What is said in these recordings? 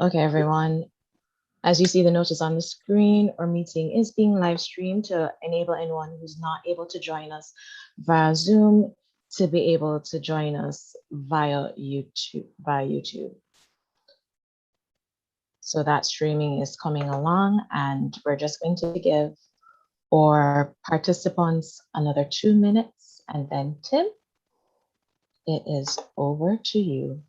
Okay, everyone. As you see the notice on the screen, our meeting is being live streamed to enable anyone who's not able to join us via Zoom to be able to join us via YouTube. So that streaming is coming along, and we're just going to give our participants another 2 minutes, and then Tim, it is over to you.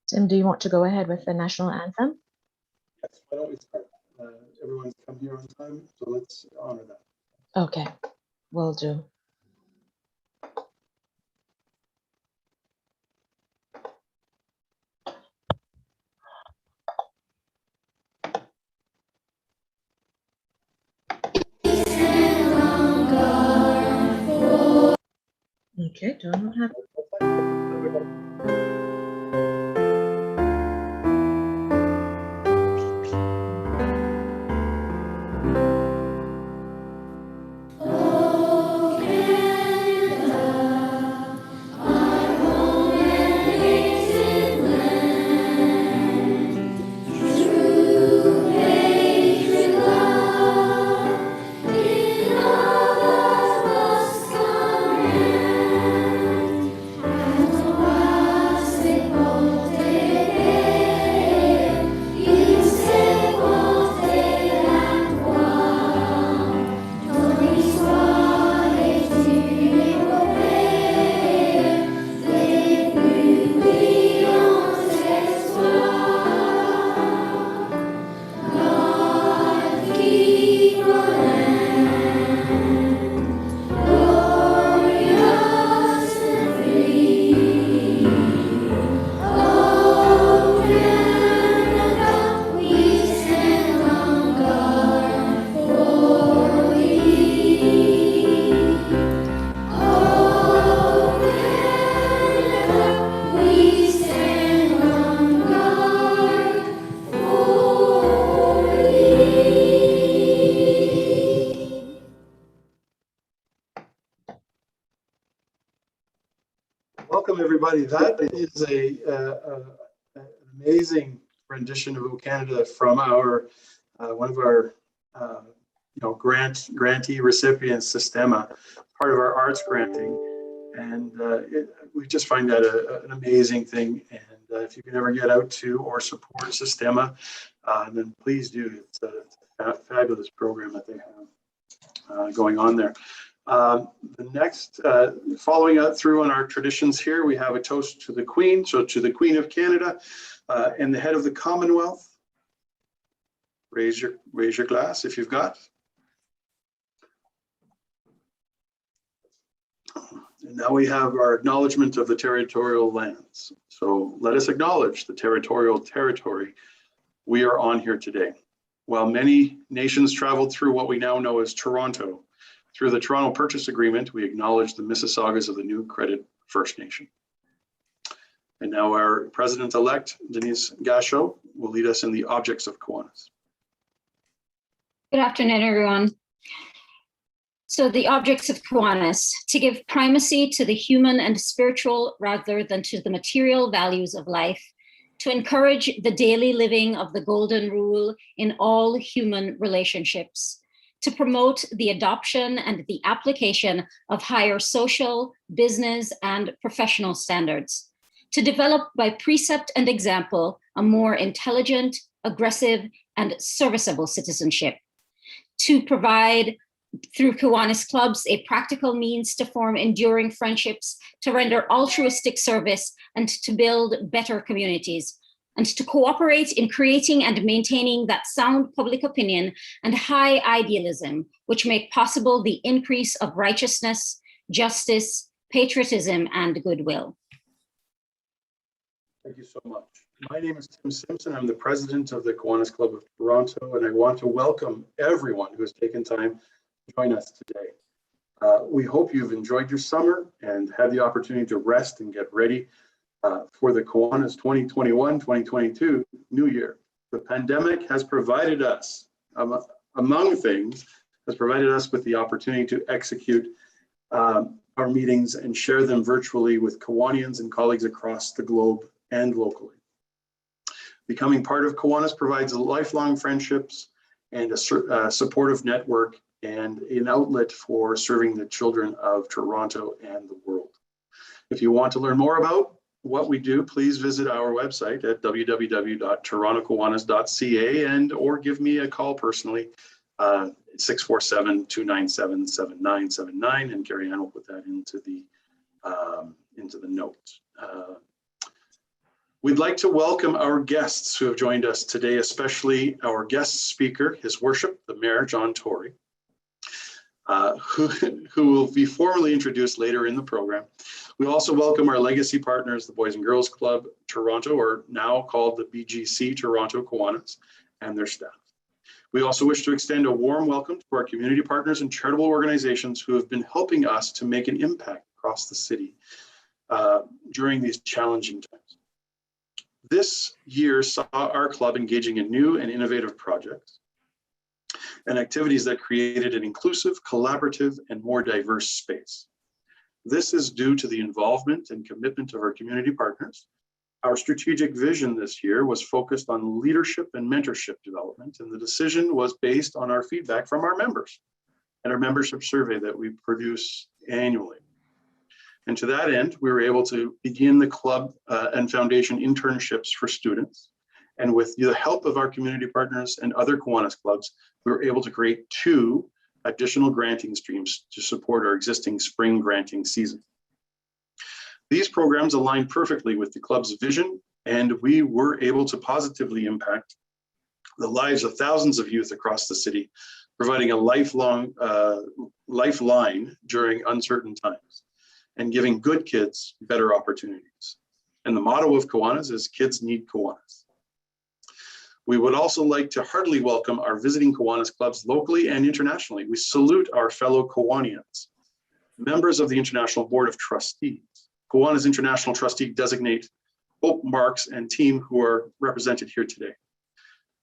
Tim, do you want to go ahead with the national anthem? Yes, why don't we start? Everyone's come here on time, so let's honor that. Okay, will do. Okay, do I not have Welcome, everybody. That is an amazing rendition of O Canada from our one of our grantee recipients, Sistema, part of our arts granting, and we just find that an amazing thing. And if you can ever get out to or support Sistema, then please do. It's a fabulous program that they have going on there. The next, following up through on our traditions here, we have a toast to the Queen. So to the Queen of Canada and the head of the Commonwealth. Raise your glass if you've got. And now we have our acknowledgement of the territorial lands. So let us acknowledge the territorial territory we are on here today. While many nations traveled through what we now know as Toronto, through the Toronto Purchase Agreement, we acknowledge the Mississaugas of the New Credit First Nation. And now our President-elect, Denise Gachot, will lead us in the objects of Kiwanis. Good afternoon, everyone. So the objects of Kiwanis, to give primacy to the human and spiritual rather than to the material values of life, to encourage the daily living of the golden rule in all human relationships, to promote the adoption and the application of higher social, business, and professional standards, to develop by precept and example a more intelligent, aggressive, and serviceable citizenship, to provide through Kiwanis clubs a practical means to form enduring friendships, to render altruistic service, and to build better communities, and to cooperate in creating and maintaining that sound public opinion and high idealism, which make possible the increase of righteousness, justice, patriotism, and goodwill. Thank you so much. My name is Tim Simpson. I'm the president of the Kiwanis Club of Toronto, and I want to welcome everyone who has taken time to join us today. We hope you've enjoyed your summer and had the opportunity to rest and get ready for the Kiwanis 2021-2022 new year. The pandemic has provided us, among things, has provided us with the opportunity to execute our meetings and share them virtually with Kiwanians and colleagues across the globe and locally. Becoming part of Kiwanis provides lifelong friendships and a supportive network and an outlet for serving the children of Toronto and the world. If you want to learn more about what we do, please visit our website at www.torontokiwanis.ca and or give me a call personally, 647-297-7979, and Gary Ann will put that into the notes. We'd like to welcome our guests who have joined us today, especially our guest speaker, His Worship, the Mayor John Tory, who will be formally introduced later in the program. We also welcome our legacy partners, the Boys and Girls Club Toronto, or now called the BGC Toronto Kiwanis, and their staff. We also wish to extend a warm welcome to our community partners and charitable organizations who have been helping us to make an impact across the city during these challenging times. This year saw our club engaging in new and innovative projects and activities that created an inclusive, collaborative, and more diverse space. This is due to the involvement and commitment of our community partners. Our strategic vision this year was focused on leadership and mentorship development, and the decision was based on our feedback from our members and our membership survey that we produce annually. And to that end, we were able to begin the club and foundation internships for students. And with the help of our community partners and other Kiwanis clubs, we were able to create 2 additional granting streams to support our existing spring granting season. These programs align perfectly with the club's vision, and we were able to positively impact the lives of thousands of youth across the city, providing a lifeline during uncertain times and giving good kids better opportunities. And the motto of Kiwanis is "Kids Need Kiwanis." We would also like to heartily welcome our visiting Kiwanis clubs locally and internationally. We salute our fellow Kiwanians, members of the International Board of Trustees, Kiwanis International Trustee Designate Hope Marks and team who are represented here today.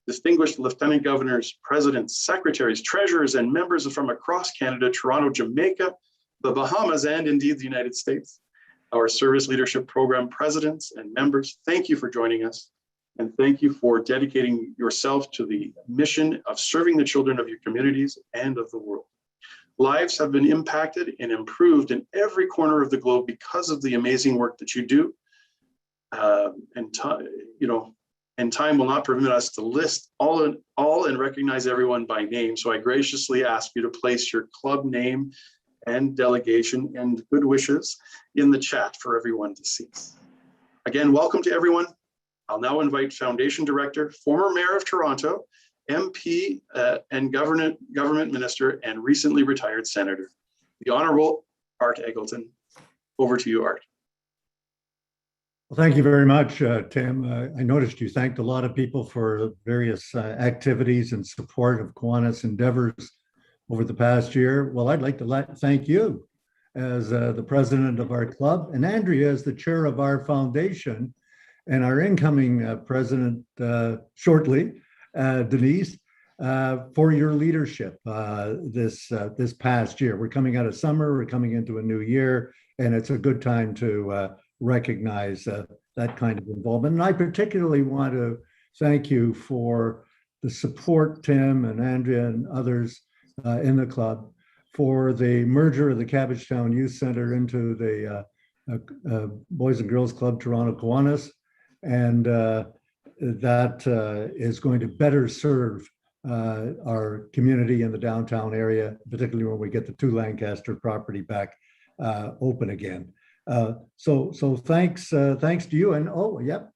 Distinguished Lieutenant Governors, Presidents, Secretaries, Treasurers, and members from across Canada, Toronto, Jamaica, the Bahamas, and indeed the United States. Our Service Leadership Program presidents and members, thank you for joining us. And thank you for dedicating yourself to the mission of serving the children of your communities and of the world. Lives have been impacted and improved in every corner of the globe because of the amazing work that you do. And time will not permit us to list all and recognize everyone by name. So I graciously ask you to place your club name and delegation and good wishes in the chat for everyone to see. Again, welcome to everyone. I'll now invite Foundation Director, former Mayor of Toronto, MP and Government Minister, and recently retired Senator, the Honorable Art Eggleton. Over to you, Art. Well, thank you very much, Tim. I noticed you thanked a lot of people for various activities and support of Kiwanis endeavors over the past year. Well, I'd like to thank you as the president of our club, and Andrea as the chair of our foundation, and our incoming president shortly, Denise, for your leadership this past year. We're coming out of summer, we're coming into a new year, and it's a good time to recognize that kind of involvement. And I particularly want to thank you for the support, Tim and Andrea and others in the club, for the merger of the Cabbagetown Youth Center into the Boys and Girls Club Toronto Kiwanis, and that is going to better serve our community in the downtown area, particularly when we get the 2 Lancaster property back open again. So thanks to you, and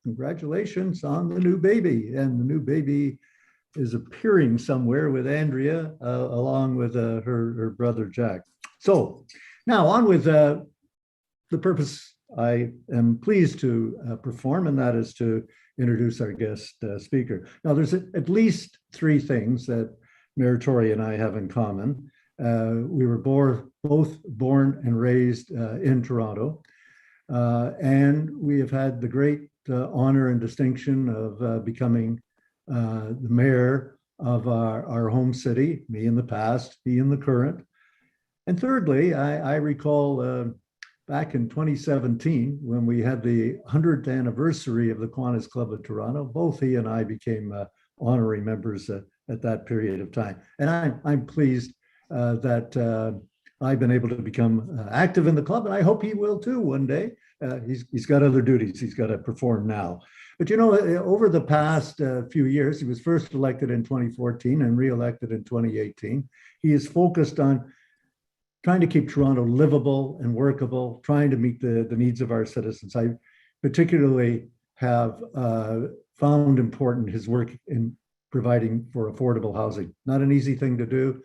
congratulations on the new baby. And the new baby is appearing somewhere with Andrea along with her brother Jack. So now on with the purpose I am pleased to perform, and that is to introduce our guest speaker. Now, there's at least three things that Mayor Tory and I have in common. We were both born and raised in Toronto, and we have had the great honor and distinction of becoming the mayor of our home city, me in the past, he in the current. And thirdly, I recall back in 2017, when we had the 100th anniversary of the Kiwanis Club of Toronto, both he and I became honorary members at that period of time. And I'm pleased that I've been able to become active in the club, and I hope he will too one day. He's got other duties he's got to perform now. But you know, over the past few years, he was first elected in 2014 and re-elected in 2018. He is focused on trying to keep Toronto livable and workable, trying to meet the needs of our citizens. I particularly have found important his work in providing for affordable housing. Not an easy thing to do.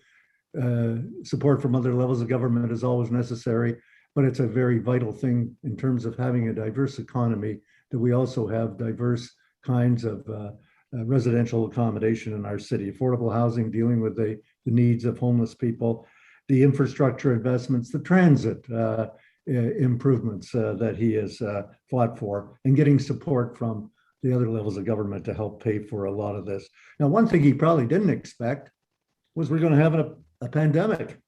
Support from other levels of government is always necessary, but it's a very vital thing in terms of having a diverse economy, that we also have diverse kinds of residential accommodation in our city, affordable housing, dealing with the needs of homeless people, the infrastructure investments, the transit improvements that he has fought for, and getting support from the other levels of government to help pay for a lot of this. Now, one thing he probably didn't expect was we're going to have a pandemic.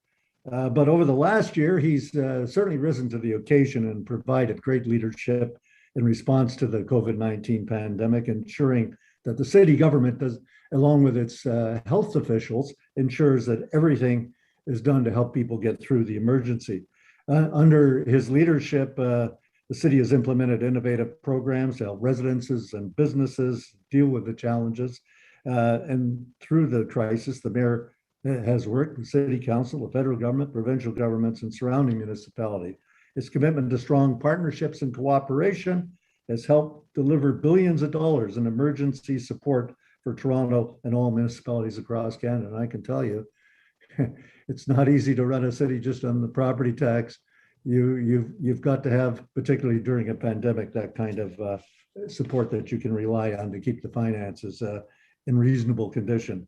But over the last year, he's certainly risen to the occasion and provided great leadership in response to the COVID-19 pandemic, ensuring that the city government does, along with its health officials, ensures that everything is done to help people get through the emergency. Under his leadership, the city has implemented innovative programs to help residences and businesses deal with the challenges. And through the crisis, the mayor has worked with city council, the federal government, provincial governments, and surrounding municipality. His commitment to strong partnerships and cooperation has helped deliver billions of dollars in emergency support for Toronto and all municipalities across Canada. And I can tell you, it's not easy to run a city just on the property tax. You've got to have, particularly during a pandemic, that kind of support that you can rely on to keep the finances in reasonable condition.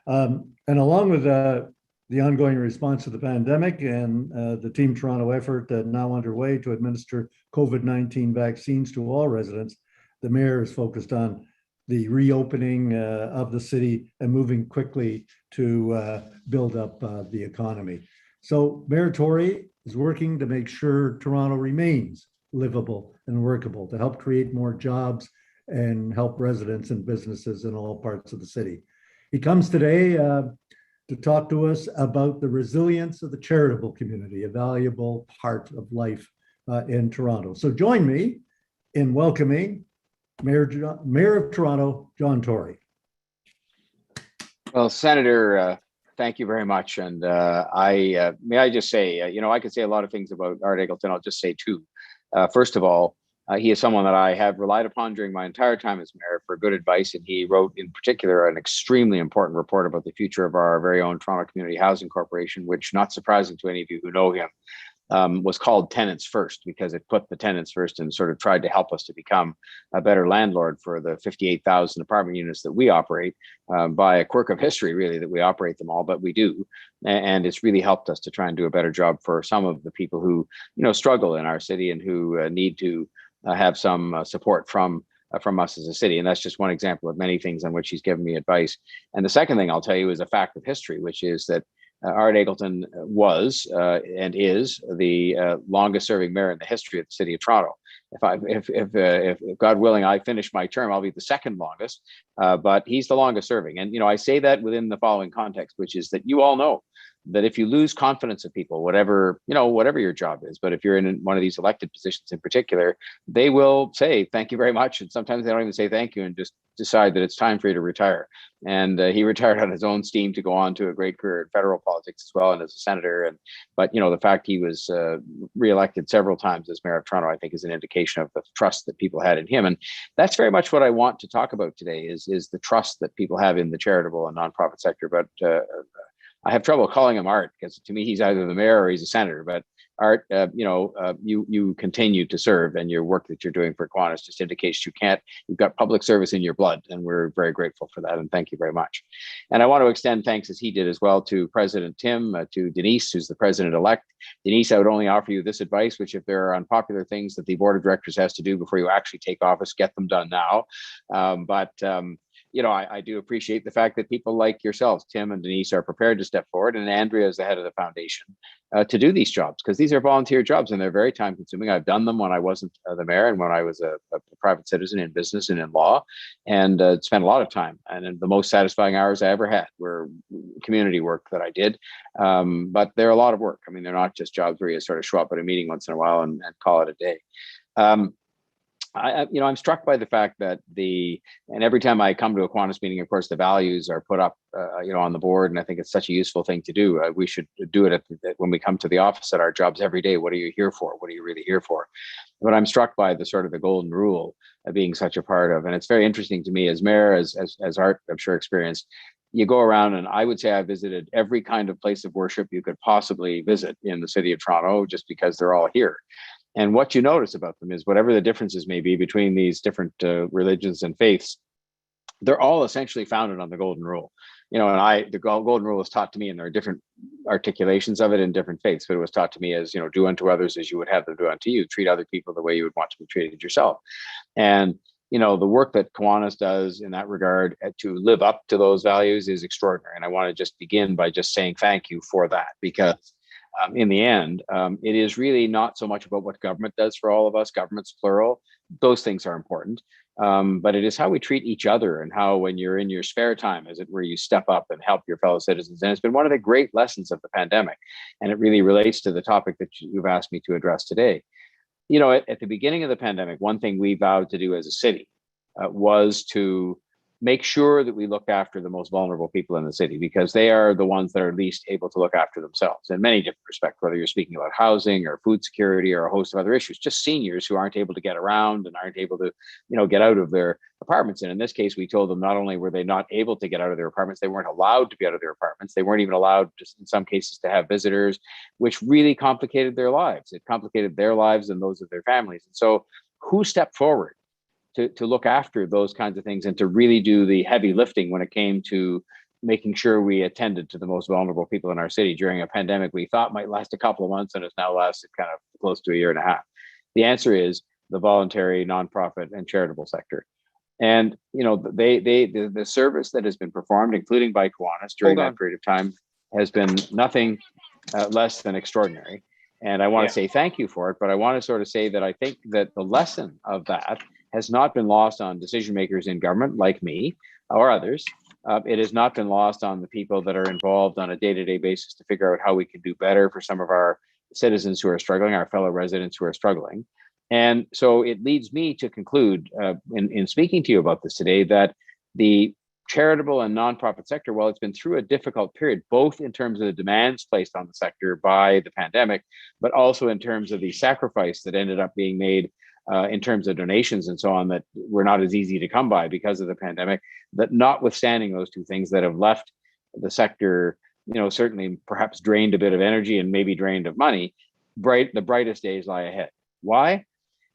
And along with the ongoing response to the pandemic and the Team Toronto effort now underway to administer COVID-19 vaccines to all residents, the mayor is focused on the reopening of the city and moving quickly to build up the economy. So Mayor Tory is working to make sure Toronto remains livable and workable, to help create more jobs and help residents and businesses in all parts of the city. He comes today to talk to us about the resilience of the charitable community, a valuable part of life in Toronto. So join me in welcoming Mayor of Toronto, John Tory. Well, Senator, thank you very much. And may I just say, I could say a lot of things about Art Eggleton. I'll just say two. First of all, he is someone that I have relied upon during my entire time as mayor for good advice. And he wrote in particular an extremely important report about the future of our very own Toronto Community Housing Corporation, which, not surprising to any of you who know him, was called Tenants First, because it put the tenants first and sort of tried to help us to become a better landlord for the 58,000 apartment units that we operate, by a quirk of history, really, that we operate them all, but we do. And it's really helped us to try and do a better job for some of the people who, struggle in our city and who need to have some support from us as a city. And that's just one example of many things on which he's given me advice. And the second thing I'll tell you is a fact of history, which is that Art Eggleton was and is the longest serving mayor in the history of the city of Toronto. If God willing, I finish my term, I'll be the second longest, but he's the longest serving. And, I say that within the following context, which is that you all know that if you lose confidence of people, whatever your job is, but if you're in one of these elected positions in particular, they will say, thank you very much. And sometimes they don't even say thank you and just decide that it's time for you to retire. And he retired on his own steam to go on to a great career in federal politics as well, and as a senator. But the fact he was reelected several times as mayor of Toronto, I think, is an indication of the trust that people had in him. And that's very much what I want to talk about today is the trust that people have in the charitable and nonprofit sector. But I have trouble calling him Art because to me he's either the mayor or he's a senator. But Art, you continue to serve, and your work that you're doing for Kiwanis just indicates you've got public service in your blood, and we're very grateful for that. And thank you very much. And I want to extend thanks, as he did as well, to President Tim, to Denise, who's the president-elect. Denise, I would only offer you this advice, which if there are unpopular things that the board of directors has to do before you actually take office, get them done now. I do appreciate the fact that people like yourselves, Tim and Denise, are prepared to step forward, and Andrea is the head of the foundation, to do these jobs, because these are volunteer jobs and they're very time consuming. I've done them when I wasn't the mayor and when I was a private citizen in business and in law, and spent a lot of time. And the most satisfying hours I ever had were community work that I did. But they're a lot of work. I mean, they're not just jobs where you sort of show up at a meeting once in a while and call it a day. I'm struck by the fact that and every time I come to a Kiwanis meeting, of course, the values are put up, on the board, and I think it's such a useful thing to do. We should do it when we come to the office at our jobs every day. What are you here for? What are you really here for? But I'm struck by the golden rule being such a part of, and it's very interesting to me as mayor, as Art, I'm sure, experienced. You go around, and I would say I visited every kind of place of worship you could possibly visit in the city of Toronto, just because they're all here. And what you notice about them is whatever the differences may be between these different religions and faiths, they're all essentially founded on the golden rule. The golden rule was taught to me, and there are different articulations of it in different faiths, but it was taught to me as, do unto others as you would have them do unto you. Treat other people the way you would want to be treated yourself. And, the work that Kiwanis does in that regard to live up to those values is extraordinary. And I want to just begin by just saying thank you for that, because in the end, it is really not so much about what government does for all of us. Government's plural. Those things are important. But it is how we treat each other, and how, when you're in your spare time, is it where you step up and help your fellow citizens. And it's been one of the great lessons of the pandemic. And it really relates to the topic that you've asked me to address today. At the beginning of the pandemic, one thing we vowed to do as a city was to make sure that we look after the most vulnerable people in the city, because they are the ones that are least able to look after themselves in many different respects, whether you're speaking about housing or food security or a host of other issues. Just seniors who aren't able to get around and aren't able to, get out of their apartments. And in this case, we told them not only were they not able to get out of their apartments, they weren't allowed to be out of their apartments. They weren't even allowed, just in some cases, to have visitors, which really complicated their lives. It complicated their lives and those of their families. And so who stepped forward to look after those kinds of things and to really do the heavy lifting when it came to making sure we attended to the most vulnerable people in our city during a pandemic we thought might last a couple of months and has now lasted kind of close to a year and a half? The answer is the voluntary, nonprofit, and charitable sector. And the service that has been performed, including by Kiwanis during that period of time, has been nothing less than extraordinary. And I want to say thank you for it, but I want to sort of say that I think that the lesson of that has not been lost on decision makers in government like me or others. It has not been lost on the people that are involved on a day-to-day basis to figure out how we can do better for some of our citizens who are struggling, our fellow residents who are struggling. And so it leads me to conclude in speaking to you about this today, that the charitable and nonprofit sector, while it's been through a difficult period, both in terms of the demands placed on the sector by the pandemic, but also in terms of the sacrifice that ended up being made in terms of donations and so on, that were not as easy to come by because of the pandemic, that notwithstanding those two things that have left the sector, certainly perhaps drained a bit of energy and maybe drained of money, the brightest days lie ahead. Why?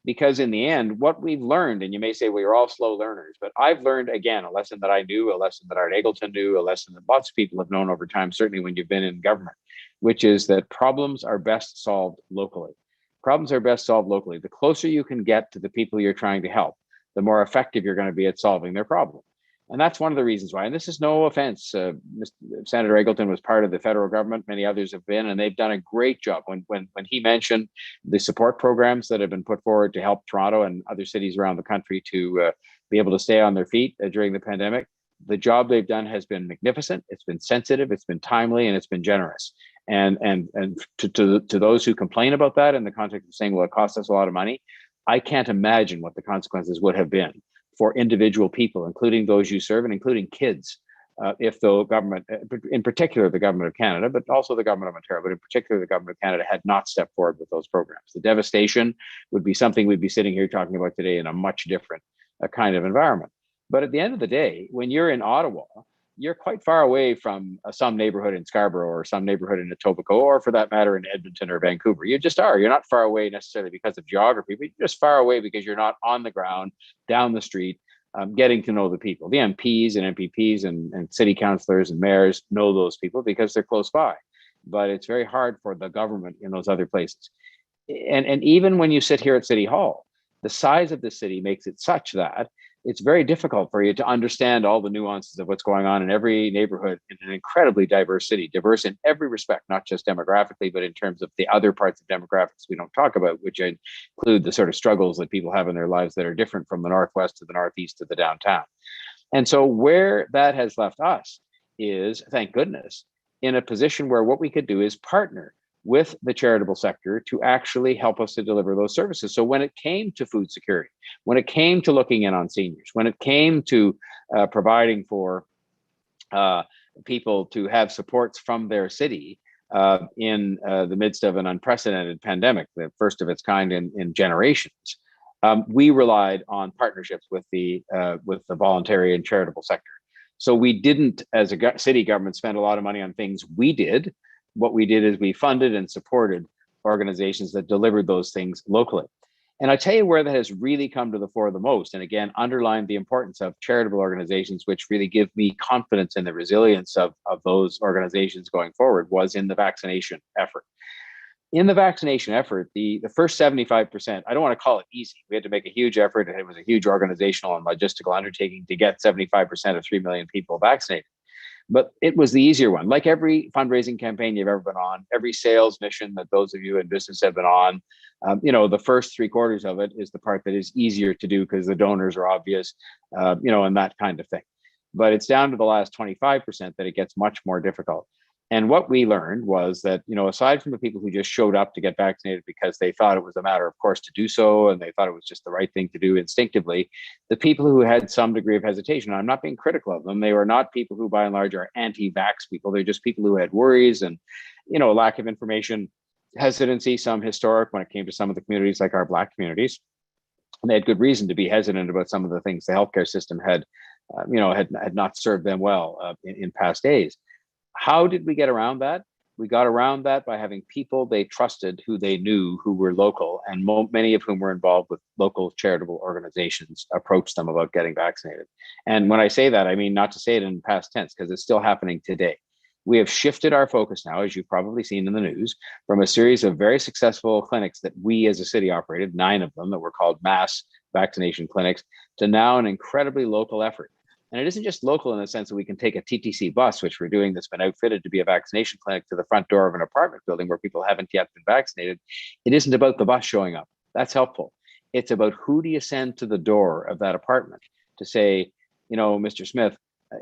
Because in the end, what we've learned, and you may say, well, you're all slow learners, but I've learned, again, a lesson that I knew, a lesson that Art Eggleton knew, a lesson that lots of people have known over time, certainly when you've been in government, which is that problems are best solved locally. Problems are best solved locally. The closer you can get to the people you're trying to help, the more effective you're going to be at solving their problem. And that's one of the reasons why, and this is no offense, Senator Eggleton was part of the federal government, many others have been, and they've done a great job. When he mentioned the support programs that have been put forward to help Toronto and other cities around the country to be able to stay on their feet during the pandemic, the job they've done has been magnificent, it's been sensitive, it's been timely, and it's been generous. And to those who complain about that in the context of saying, well, it costs us a lot of money, I can't imagine what the consequences would have been for individual people, including those you serve and including kids, if the government, in particular the government of Canada, but also the government of Ontario, but in particular the government of Canada, had not stepped forward with those programs. The devastation would be something we'd be sitting here talking about today in a much different kind of environment. But at the end of the day, when you're in Ottawa you're quite far away from some neighborhood in Scarborough or some neighborhood in Etobicoke, or for that matter in Edmonton or Vancouver. You just are. You're not far away necessarily because of geography, but you're just far away because you're not on the ground, down the street, getting to know the people. The MPs and MPPs and city councillors and mayors know those people because they're close by. But it's very hard for the government in those other places. And even when you sit here at City Hall, the size of the city makes it such that it's very difficult for you to understand all the nuances of what's going on in every neighborhood in an incredibly diverse city, diverse in every respect, not just demographically, but in terms of the other parts of demographics we don't talk about, which include the sort of struggles that people have in their lives that are different from the Northwest to the Northeast to the downtown. And so where that has left us is, thank goodness, in a position where what we could do is partner with the charitable sector to actually help us to deliver those services. So when it came to food security, when it came to looking in on seniors, when it came to providing for people to have supports from their city in the midst of an unprecedented pandemic, the first of its kind in generations, we relied on partnerships with the voluntary and charitable sector. So we didn't, as a city government, spend a lot of money on things we did. What we did is we funded and supported organizations that delivered those things locally. And I tell you where that has really come to the fore the most, and again, underlined the importance of charitable organizations, which really give me confidence in the resilience of those organizations going forward, was in the vaccination effort. In the vaccination effort, the first 75%, I don't want to call it easy. We had to make a huge effort, and it was a huge organizational and logistical undertaking to get 75% of 3 million people vaccinated. But it was the easier one. Like every fundraising campaign you've ever been on, every sales mission that those of you in business have been on, the first 3/4 of it is the part that is easier to do because the donors are obvious, and that kind of thing. But it's down to the last 25% that it gets much more difficult. And what we learned was that, aside from the people who just showed up to get vaccinated because they thought it was a matter of course to do so, and they thought it was just the right thing to do instinctively, the people who had some degree of hesitation, I'm not being critical of them. They were not people who by and large are anti-vax people. They're just people who had worries and, lack of information, hesitancy, some historic when it came to some of the communities like our Black communities. And they had good reason to be hesitant about some of the things the healthcare system had not served them well in past days. How did we get around that? We got around that by having people they trusted, who they knew, who were local, and many of whom were involved with local charitable organizations, approach them about getting vaccinated. And when I say that, I mean not to say it in past tense, because it's still happening today. We have shifted our focus now, as you've probably seen in the news, from a series of very successful clinics that we as a city operated, 9 of them that were called mass vaccination clinics, to now an incredibly local effort. And it isn't just local in the sense that we can take a TTC bus, which we're doing, that's been outfitted to be a vaccination clinic, to the front door of an apartment building where people haven't yet been vaccinated. It isn't about the bus showing up. That's helpful. It's about who do you send to the door of that apartment to say, Mr. Smith,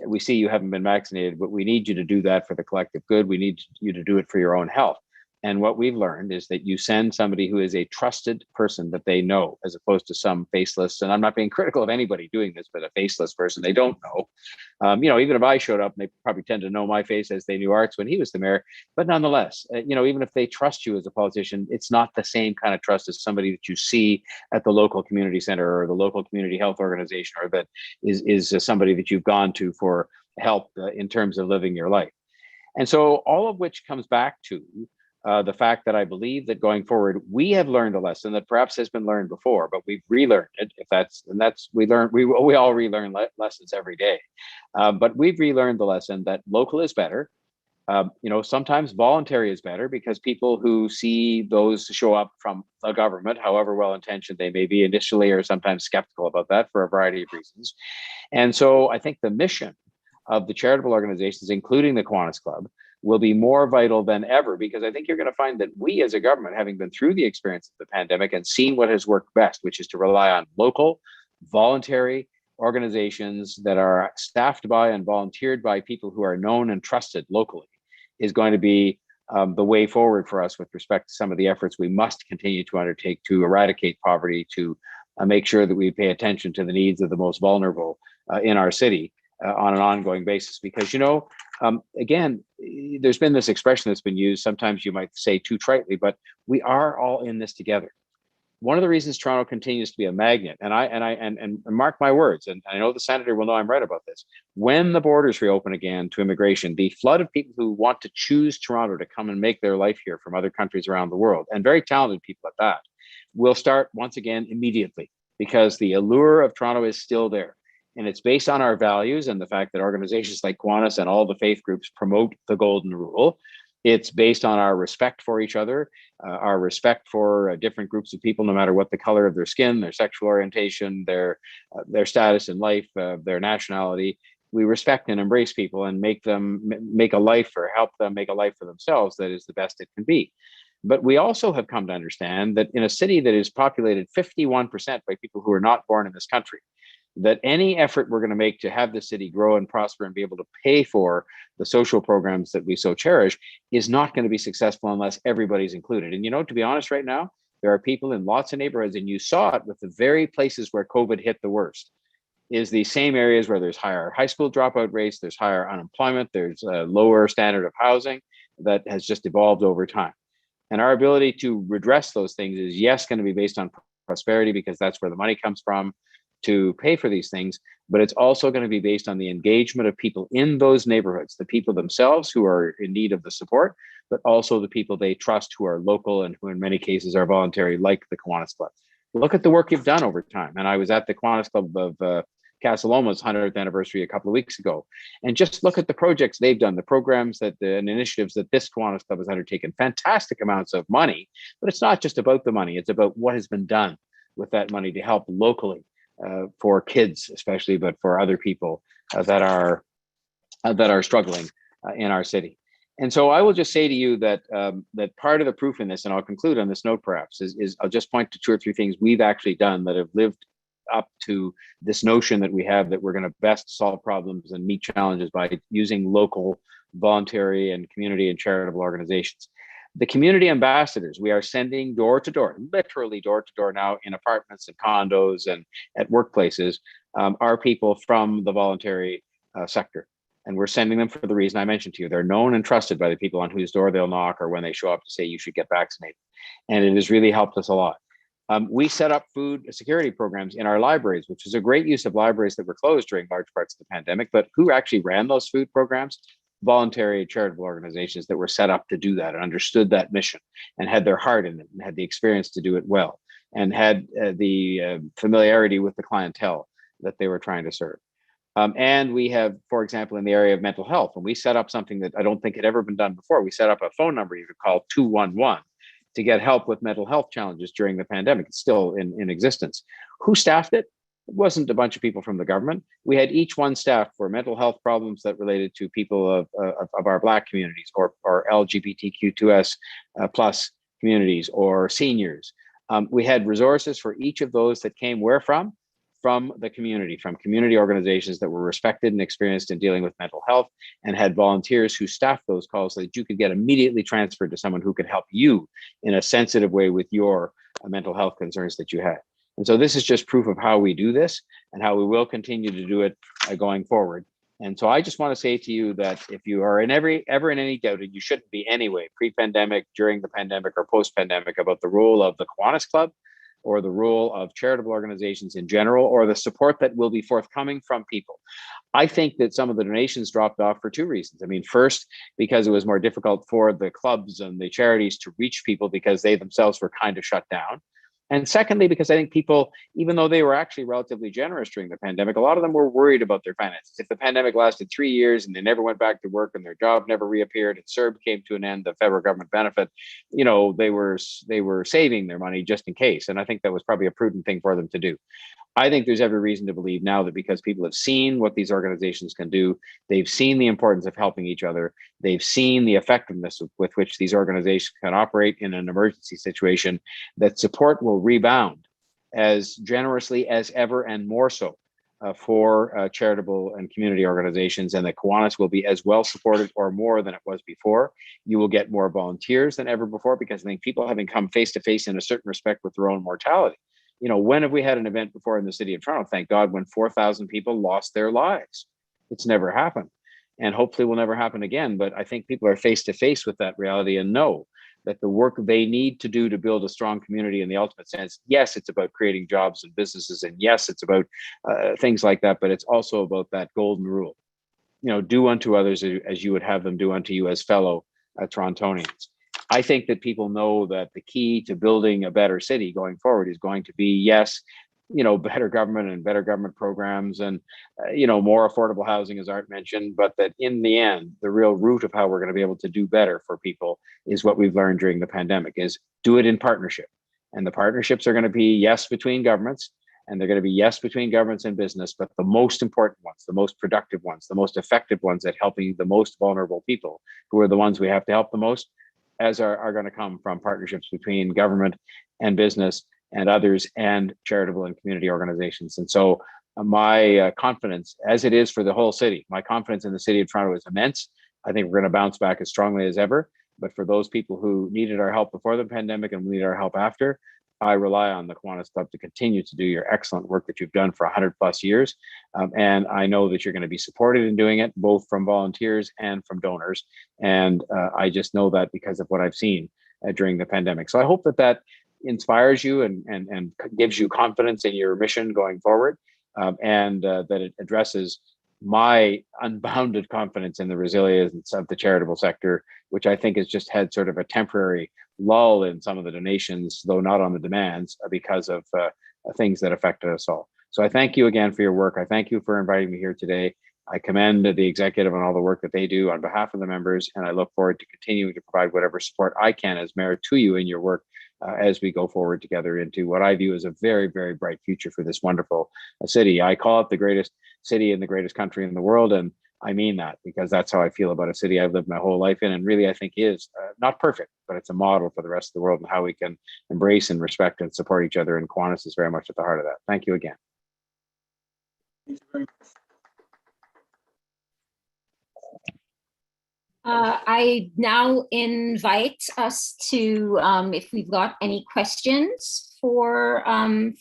we see you haven't been vaccinated, but we need you to do that for the collective good. We need you to do it for your own health. And what we've learned is that you send somebody who is a trusted person that they know, as opposed to some faceless, and I'm not being critical of anybody doing this, but a faceless person they don't know. Even if I showed up, and they probably tend to know my face as they knew Art's when he was the mayor. But nonetheless, even if they trust you as a politician, it's not the same kind of trust as somebody that you see at the local community center or the local community health organization, or that is somebody that you've gone to for help in terms of living your life. And so all of which comes back to the fact that I believe that going forward, we have learned a lesson that perhaps has been learned before, but we've relearned it. We all relearn lessons every day. But we've relearned the lesson that local is better. Sometimes voluntary is better, because people who see those show up from the government, however well-intentioned they may be initially, are sometimes skeptical about that for a variety of reasons. And so I think the mission of the charitable organizations, including the Kiwanis Club, will be more vital than ever, because I think you're going to find that we as a government, having been through the experience of the pandemic and seen what has worked best, which is to rely on local, voluntary organizations that are staffed by and volunteered by people who are known and trusted locally, is going to be the way forward for us with respect to some of the efforts we must continue to undertake to eradicate poverty, to make sure that we pay attention to the needs of the most vulnerable in our city on an ongoing basis. Because, again, there's been this expression that's been used, sometimes you might say too tritely, but we are all in this together. one of the reasons Toronto continues to be a magnet, and mark my words, and I know the senator will know I'm right about this, when the borders reopen again to immigration, the flood of people who want to choose Toronto to come and make their life here from other countries around the world, and very talented people at that, will start once again immediately, because the allure of Toronto is still there. And it's based on our values and the fact that organizations like Kiwanis and all the faith groups promote the golden rule. It's based on our respect for each other, our respect for different groups of people, no matter what the color of their skin, their sexual orientation, their status in life, their nationality. We respect and embrace people and make them make a life, or help them make a life for themselves that is the best it can be. But we also have come to understand that in a city that is populated 51% by people who are not born in this country, that any effort we're going to make to have the city grow and prosper and be able to pay for the social programs that we so cherish is not going to be successful unless everybody's included. And, you know, to be honest, right now, there are people in lots of neighborhoods, and you saw it with the very places where COVID hit the worst, is the same areas where there's higher high school dropout rates, there's higher unemployment, there's a lower standard of housing that has just evolved over time. And our ability to redress those things is, yes, going to be based on prosperity, because that's where the money comes from to pay for these things, but it's also going to be based on the engagement of people in those neighborhoods, the people themselves who are in need of the support, but also the people they trust who are local and who in many cases are voluntary, like the Kiwanis Club. Look at the work you've done over time. And I was at the Kiwanis Club of Casa Loma's 100th anniversary a couple of weeks ago, and just look at the projects they've done, the programs and initiatives that this Kiwanis Club has undertaken. Fantastic amounts of money, but it's not just about the money, it's about what has been done with that money to help locally. For kids especially, but for other people that are struggling in our city. And so I will just say to you that that part of the proof in this, and I'll conclude on this note perhaps, is I'll just point to 2 or 3 things we've actually done that have lived up to this notion that we have, that we're going to best solve problems and meet challenges by using local, voluntary, and community and charitable organizations. The community ambassadors we are sending door to door, literally door to door now, in apartments and condos and at workplaces, are people from the voluntary sector. And we're sending them for the reason I mentioned to you. They're known and trusted by the people on whose door they'll knock, or when they show up to say you should get vaccinated. And it has really helped us a lot. We set up food security programs in our libraries, which is a great use of libraries that were closed during large parts of the pandemic. But who actually ran those food programs? Voluntary charitable organizations that were set up to do that and understood that mission and had their heart in it and had the experience to do it well and had the familiarity with the clientele that they were trying to serve. And we have, for example, in the area of mental health, and we set up something that I don't think had ever been done before. We set up a phone number you could call 211 to get help with mental health challenges during the pandemic. It's still in existence. Who staffed it? It wasn't a bunch of people from the government. We had each one staffed for mental health problems that related to people of our Black communities, or LGBTQ2S plus communities, or seniors. We had resources for each of those that came where from? From the community, from community organizations that were respected and experienced in dealing with mental health, and had volunteers who staffed those calls so that you could get immediately transferred to someone who could help you in a sensitive way with your mental health concerns that you had. And so this is just proof of how we do this and how we will continue to do it going forward. And so I just want to say to you that if you are ever in any doubt, and you shouldn't be anyway, pre-pandemic, during the pandemic, or post-pandemic, about the role of the Kiwanis Club, or the role of charitable organizations in general, or the support that will be forthcoming from people. I think that some of the donations dropped off for 2 reasons. I mean, first, because it was more difficult for the clubs and the charities to reach people because they themselves were kind of shut down. And secondly, because I think people, even though they were actually relatively generous during the pandemic, a lot of them were worried about their finances. If the pandemic lasted 3 years and they never went back to work and their job never reappeared and CERB came to an end, the federal government benefit, you know, they were saving their money just in case. And I think that was probably a prudent thing for them to do. I think there's every reason to believe now that because people have seen what these organizations can do, they've seen the importance of helping each other, they've seen the effectiveness with which these organizations can operate in an emergency situation, that support will rebound as generously as ever, and more so for charitable and community organizations, and that Kiwanis will be as well supported or more than it was before. You will get more volunteers than ever before, because I think people having come face to face in a certain respect with their own mortality. You know, when have we had an event before in the city of Toronto, thank God, when 4,000 people lost their lives? It's never happened, and hopefully will never happen again. But I think people are face to face with that reality and know that the work they need to do to build a strong community in the ultimate sense, yes, it's about creating jobs and businesses, and yes, it's about things like that, but it's also about that golden rule. Do unto others as you would have them do unto you as fellow Torontonians. I think that people know that the key to building a better city going forward is going to be, yes, better government and better government programs and, more affordable housing, as Art mentioned, but that in the end, the real root of how we're going to be able to do better for people is what we've learned during the pandemic, is do it in partnership. And the partnerships are going to be, yes, between governments, and they're going to be, yes, between governments and business, but the most important ones, the most productive ones, the most effective ones at helping the most vulnerable people, who are the ones we have to help the most, are going to come from partnerships between government and business and others and charitable and community organizations. And so my confidence, as it is for the whole city, my confidence in the city of Toronto is immense. I think we're going to bounce back as strongly as ever. But for those people who needed our help before the pandemic and need our help after, I rely on the Kiwanis Club to continue to do your excellent work that you've done for 100+ years. And I know that you're going to be supported in doing it, both from volunteers and from donors. And I just know that because of what I've seen during the pandemic. So I hope that inspires you and gives you confidence in your mission going forward, and that it addresses my unbounded confidence in the resilience of the charitable sector, which I think has just had sort of a temporary lull in some of the donations, though not on the demands, because of things that affected us all. So I thank you again for your work. I thank you for inviting me here today. I commend the executive on all the work that they do on behalf of the members, and I look forward to continuing to provide whatever support I can as mayor to you in your work as we go forward together into what I view as a very, very bright future for this wonderful city. I call it the greatest city in the greatest country in the world, and I mean that because that's how I feel about a city I've lived my whole life in, and really I think is not perfect, but it's a model for the rest of the world and how we can embrace and respect and support each other, and Kiwanis is very much at the heart of that. Thank you again. Thank you very much. I now invite us to, if we've got any questions for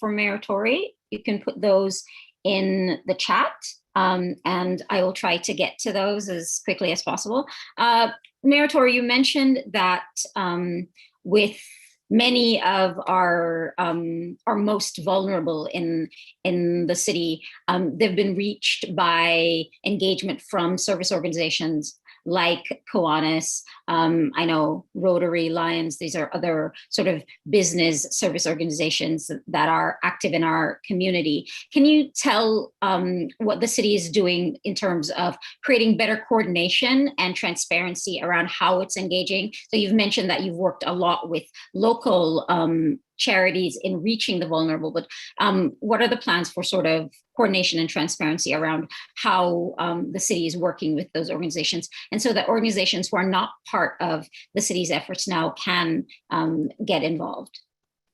Mayor Tory, you can put those in the chat, and I will try to get to those as quickly as possible. Mayor Tory, you mentioned that with many of our most vulnerable in the city, they've been reached by engagement from service organizations like Kiwanis. I know Rotary, Lions, these are other sort of business service organizations that are active in our community. Can you tell what the city is doing in terms of creating better coordination and transparency around how it's engaging? So you've mentioned that you've worked a lot with local charities in reaching the vulnerable, but what are the plans for sort of coordination and transparency around how the city is working with those organizations, and so that organizations who are not part of the city's efforts now can get involved?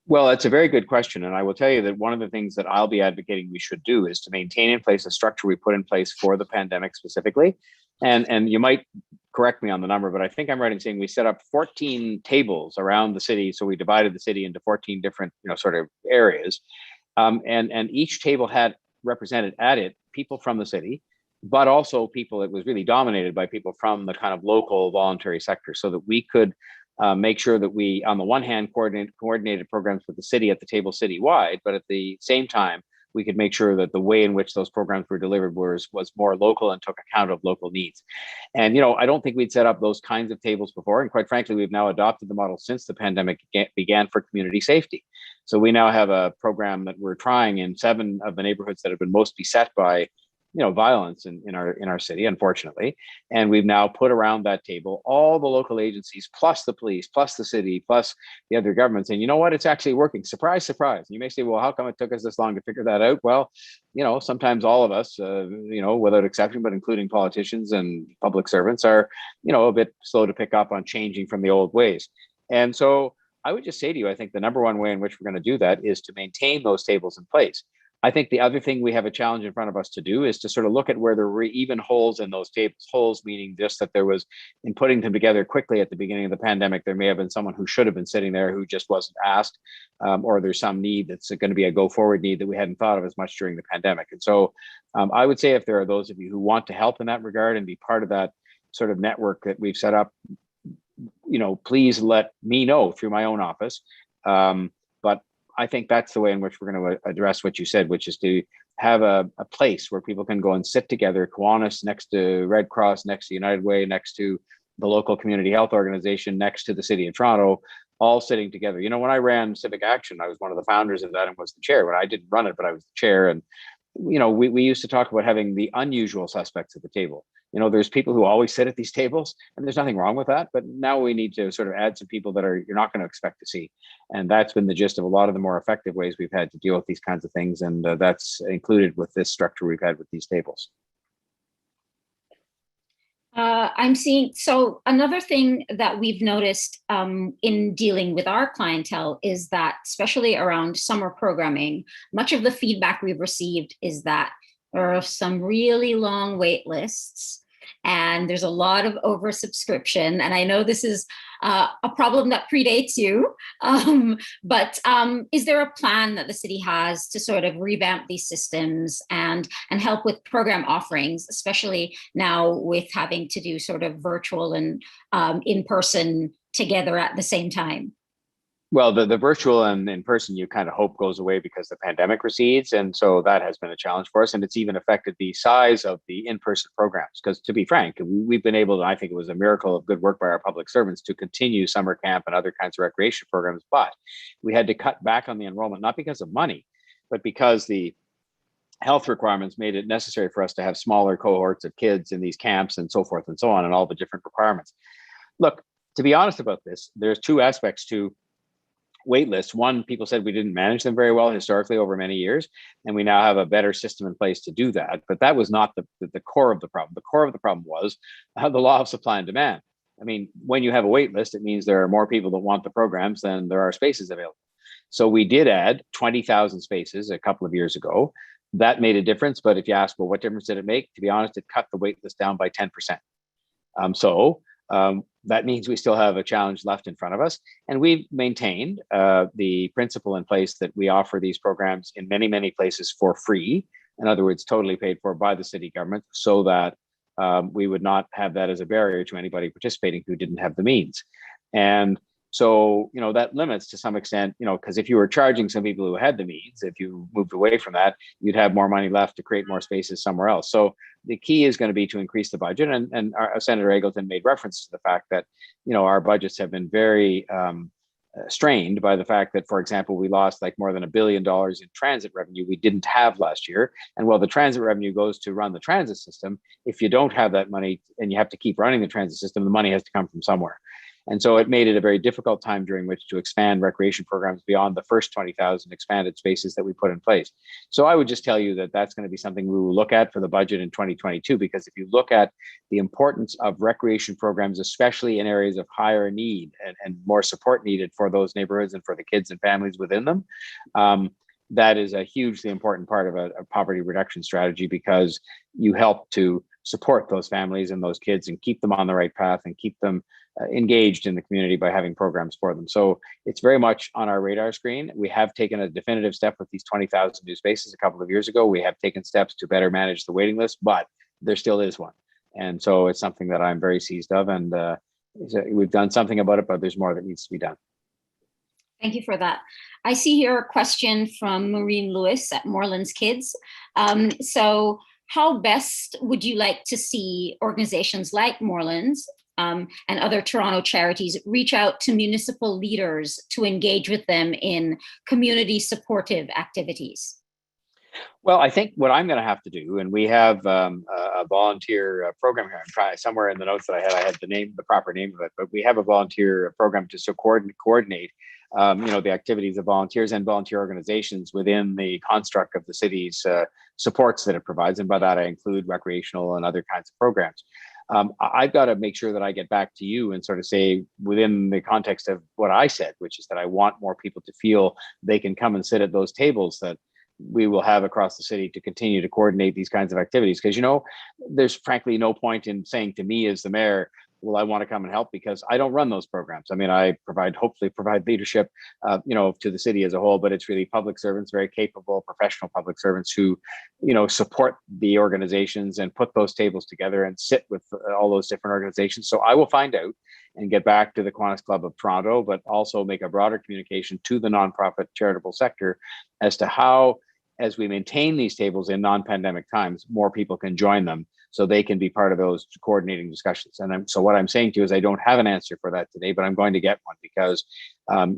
Well, it's a very good question. And I will tell you that one of the things that I'll be advocating we should do is to maintain in place a structure we put in place for the pandemic specifically. And you might correct me on the number, but I think I'm right in saying we set up 14 tables around the city. So we divided the city into 14 different, sort of areas. And each table had represented at it people from the city, but also people, it was really dominated by people from the kind of local voluntary sector, so that we could make sure that we, on the one hand, coordinated programs with the city at the table citywide, but at the same time, we could make sure that the way in which those programs were delivered was more local and took account of local needs. And, I don't think we'd set up those kinds of tables before. And quite frankly, we've now adopted the model since the pandemic began for community safety. So we now have a program that we're trying in 7 of the neighborhoods that have been most beset by violence in our city, unfortunately. And we've now put around that table all the local agencies, plus the police, plus the city, plus the other governments. And you know what? It's actually working. Surprise, surprise. You may say, well, how come it took us this long to figure that out? Well, sometimes all of us, without exception, but including politicians and public servants, are, a bit slow to pick up on changing from the old ways. And so I would just say to you, I think the number one way in which we're going to do that is to maintain those tables in place. I think the other thing we have a challenge in front of us to do is to sort of look at where there were even holes in those tables. Holes meaning just that there was, in putting them together quickly at the beginning of the pandemic, there may have been someone who should have been sitting there who just wasn't asked, or there's some need that's going to be a go forward need that we hadn't thought of as much during the pandemic. And so I would say if there are those of you who want to help in that regard and be part of that sort of network that we've set up, please let me know through my own office. But I think that's the way in which we're going to address what you said, which is to have a place where people can go and sit together, Kiwanis next to Red Cross, next to United Way, next to the local community health organization, next to the city of Toronto, all sitting together. When I ran Civic Action, I was one of the founders of that and was the chair. When I didn't run it, but I was the chair. And, we used to talk about having the unusual suspects at the table. There's people who always sit at these tables, and there's nothing wrong with that. But now we need to sort of add some people that you're not going to expect to see. And that's been the gist of a lot of the more effective ways we've had to deal with these kinds of things. And that's included with this structure we've had with these tables. I'm seeing, so another thing that we've noticed in dealing with our clientele is that, especially around summer programming, much of the feedback we've received is that there are some really long wait lists and there's a lot of oversubscription. And I know this is a problem that predates you, but is there a plan that the city has to sort of revamp these systems and help with program offerings, especially now with having to do sort of virtual and in-person together at the same time? Well, the virtual and in person, you kind of hope goes away because the pandemic recedes. And so that has been a challenge for us. And it's even affected the size of the in-person programs. Because to be frank, we've been able to, I think it was a miracle of good work by our public servants to continue summer camp and other kinds of recreation programs. But we had to cut back on the enrollment, not because of money, but because the health requirements made it necessary for us to have smaller cohorts of kids in these camps and so forth and so on, and all the different requirements. Look, to be honest about this, there's two aspects to wait lists. One, people said we didn't manage them very well historically over many years, and we now have a better system in place to do that. But that was not the core of the problem. The core of the problem was the law of supply and demand. I mean, when you have a wait list, it means there are more people that want the programs than there are spaces available. So we did add 20,000 spaces a couple of years ago. That made a difference. But if you ask, well, what difference did it make? To be honest, it cut the wait list down by 10%. That means we still have a challenge left in front of us. And we've maintained the principle in place that we offer these programs in many, many places for free. In other words, totally paid for by the city government, so that we would not have that as a barrier to anybody participating who didn't have the means. And so, that limits to some extent, because if you were charging some people who had the means, if you moved away from that, you'd have more money left to create more spaces somewhere else. So the key is going to be to increase the budget. And Senator Eggleton made reference to the fact that, our budgets have been very strained by the fact that, for example, we lost like more than $1 billion in transit revenue we didn't have last year. And while the transit revenue goes to run the transit system, if you don't have that money and you have to keep running the transit system, the money has to come from somewhere. And so it made it a very difficult time during which to expand recreation programs beyond the first 20,000 expanded spaces that we put in place. So I would just tell you that that's going to be something we will look at for the budget in 2022, because if you look at the importance of recreation programs, especially in areas of higher need and more support needed for those neighborhoods and for the kids and families within them, that is a hugely important part of a poverty reduction strategy, because you help to support those families and those kids and keep them on the right path and keep them engaged in the community by having programs for them. So it's very much on our radar screen. We have taken a definitive step with these 20,000 new spaces a couple of years ago. We have taken steps to better manage the waiting list, but there still is one. And so it's something that I'm very seized of, and we've done something about it, but there's more that needs to be done. Thank you for that. I see here a question from Maureen Lewis at Morelands Kids. So how best would you like to see organizations like Morelands and other Toronto charities reach out to municipal leaders to engage with them in community supportive activities? Well, I think what I'm going to have to do, and we have a volunteer program here. I'm trying somewhere in the notes that I had the proper name of it, but we have a volunteer program to coordinate the activities of volunteers and volunteer organizations within the construct of the city's supports that it provides. And by that, I include recreational and other kinds of programs. I've got to make sure that I get back to you and sort of say, within the context of what I said, which is that I want more people to feel they can come and sit at those tables that we will have across the city to continue to coordinate these kinds of activities. Because, there's frankly no point in saying to me as the mayor, well, I want to come and help, because I don't run those programs. I mean, I hopefully provide leadership, to the city as a whole, but it's really public servants, very capable, professional public servants who, support the organizations and put those tables together and sit with all those different organizations. So I will find out and get back to the Kiwanis Club of Toronto, but also make a broader communication to the nonprofit charitable sector as to how, as we maintain these tables in non-pandemic times, more people can join them so they can be part of those coordinating discussions. And so what I'm saying to you is I don't have an answer for that today, but I'm going to get one, because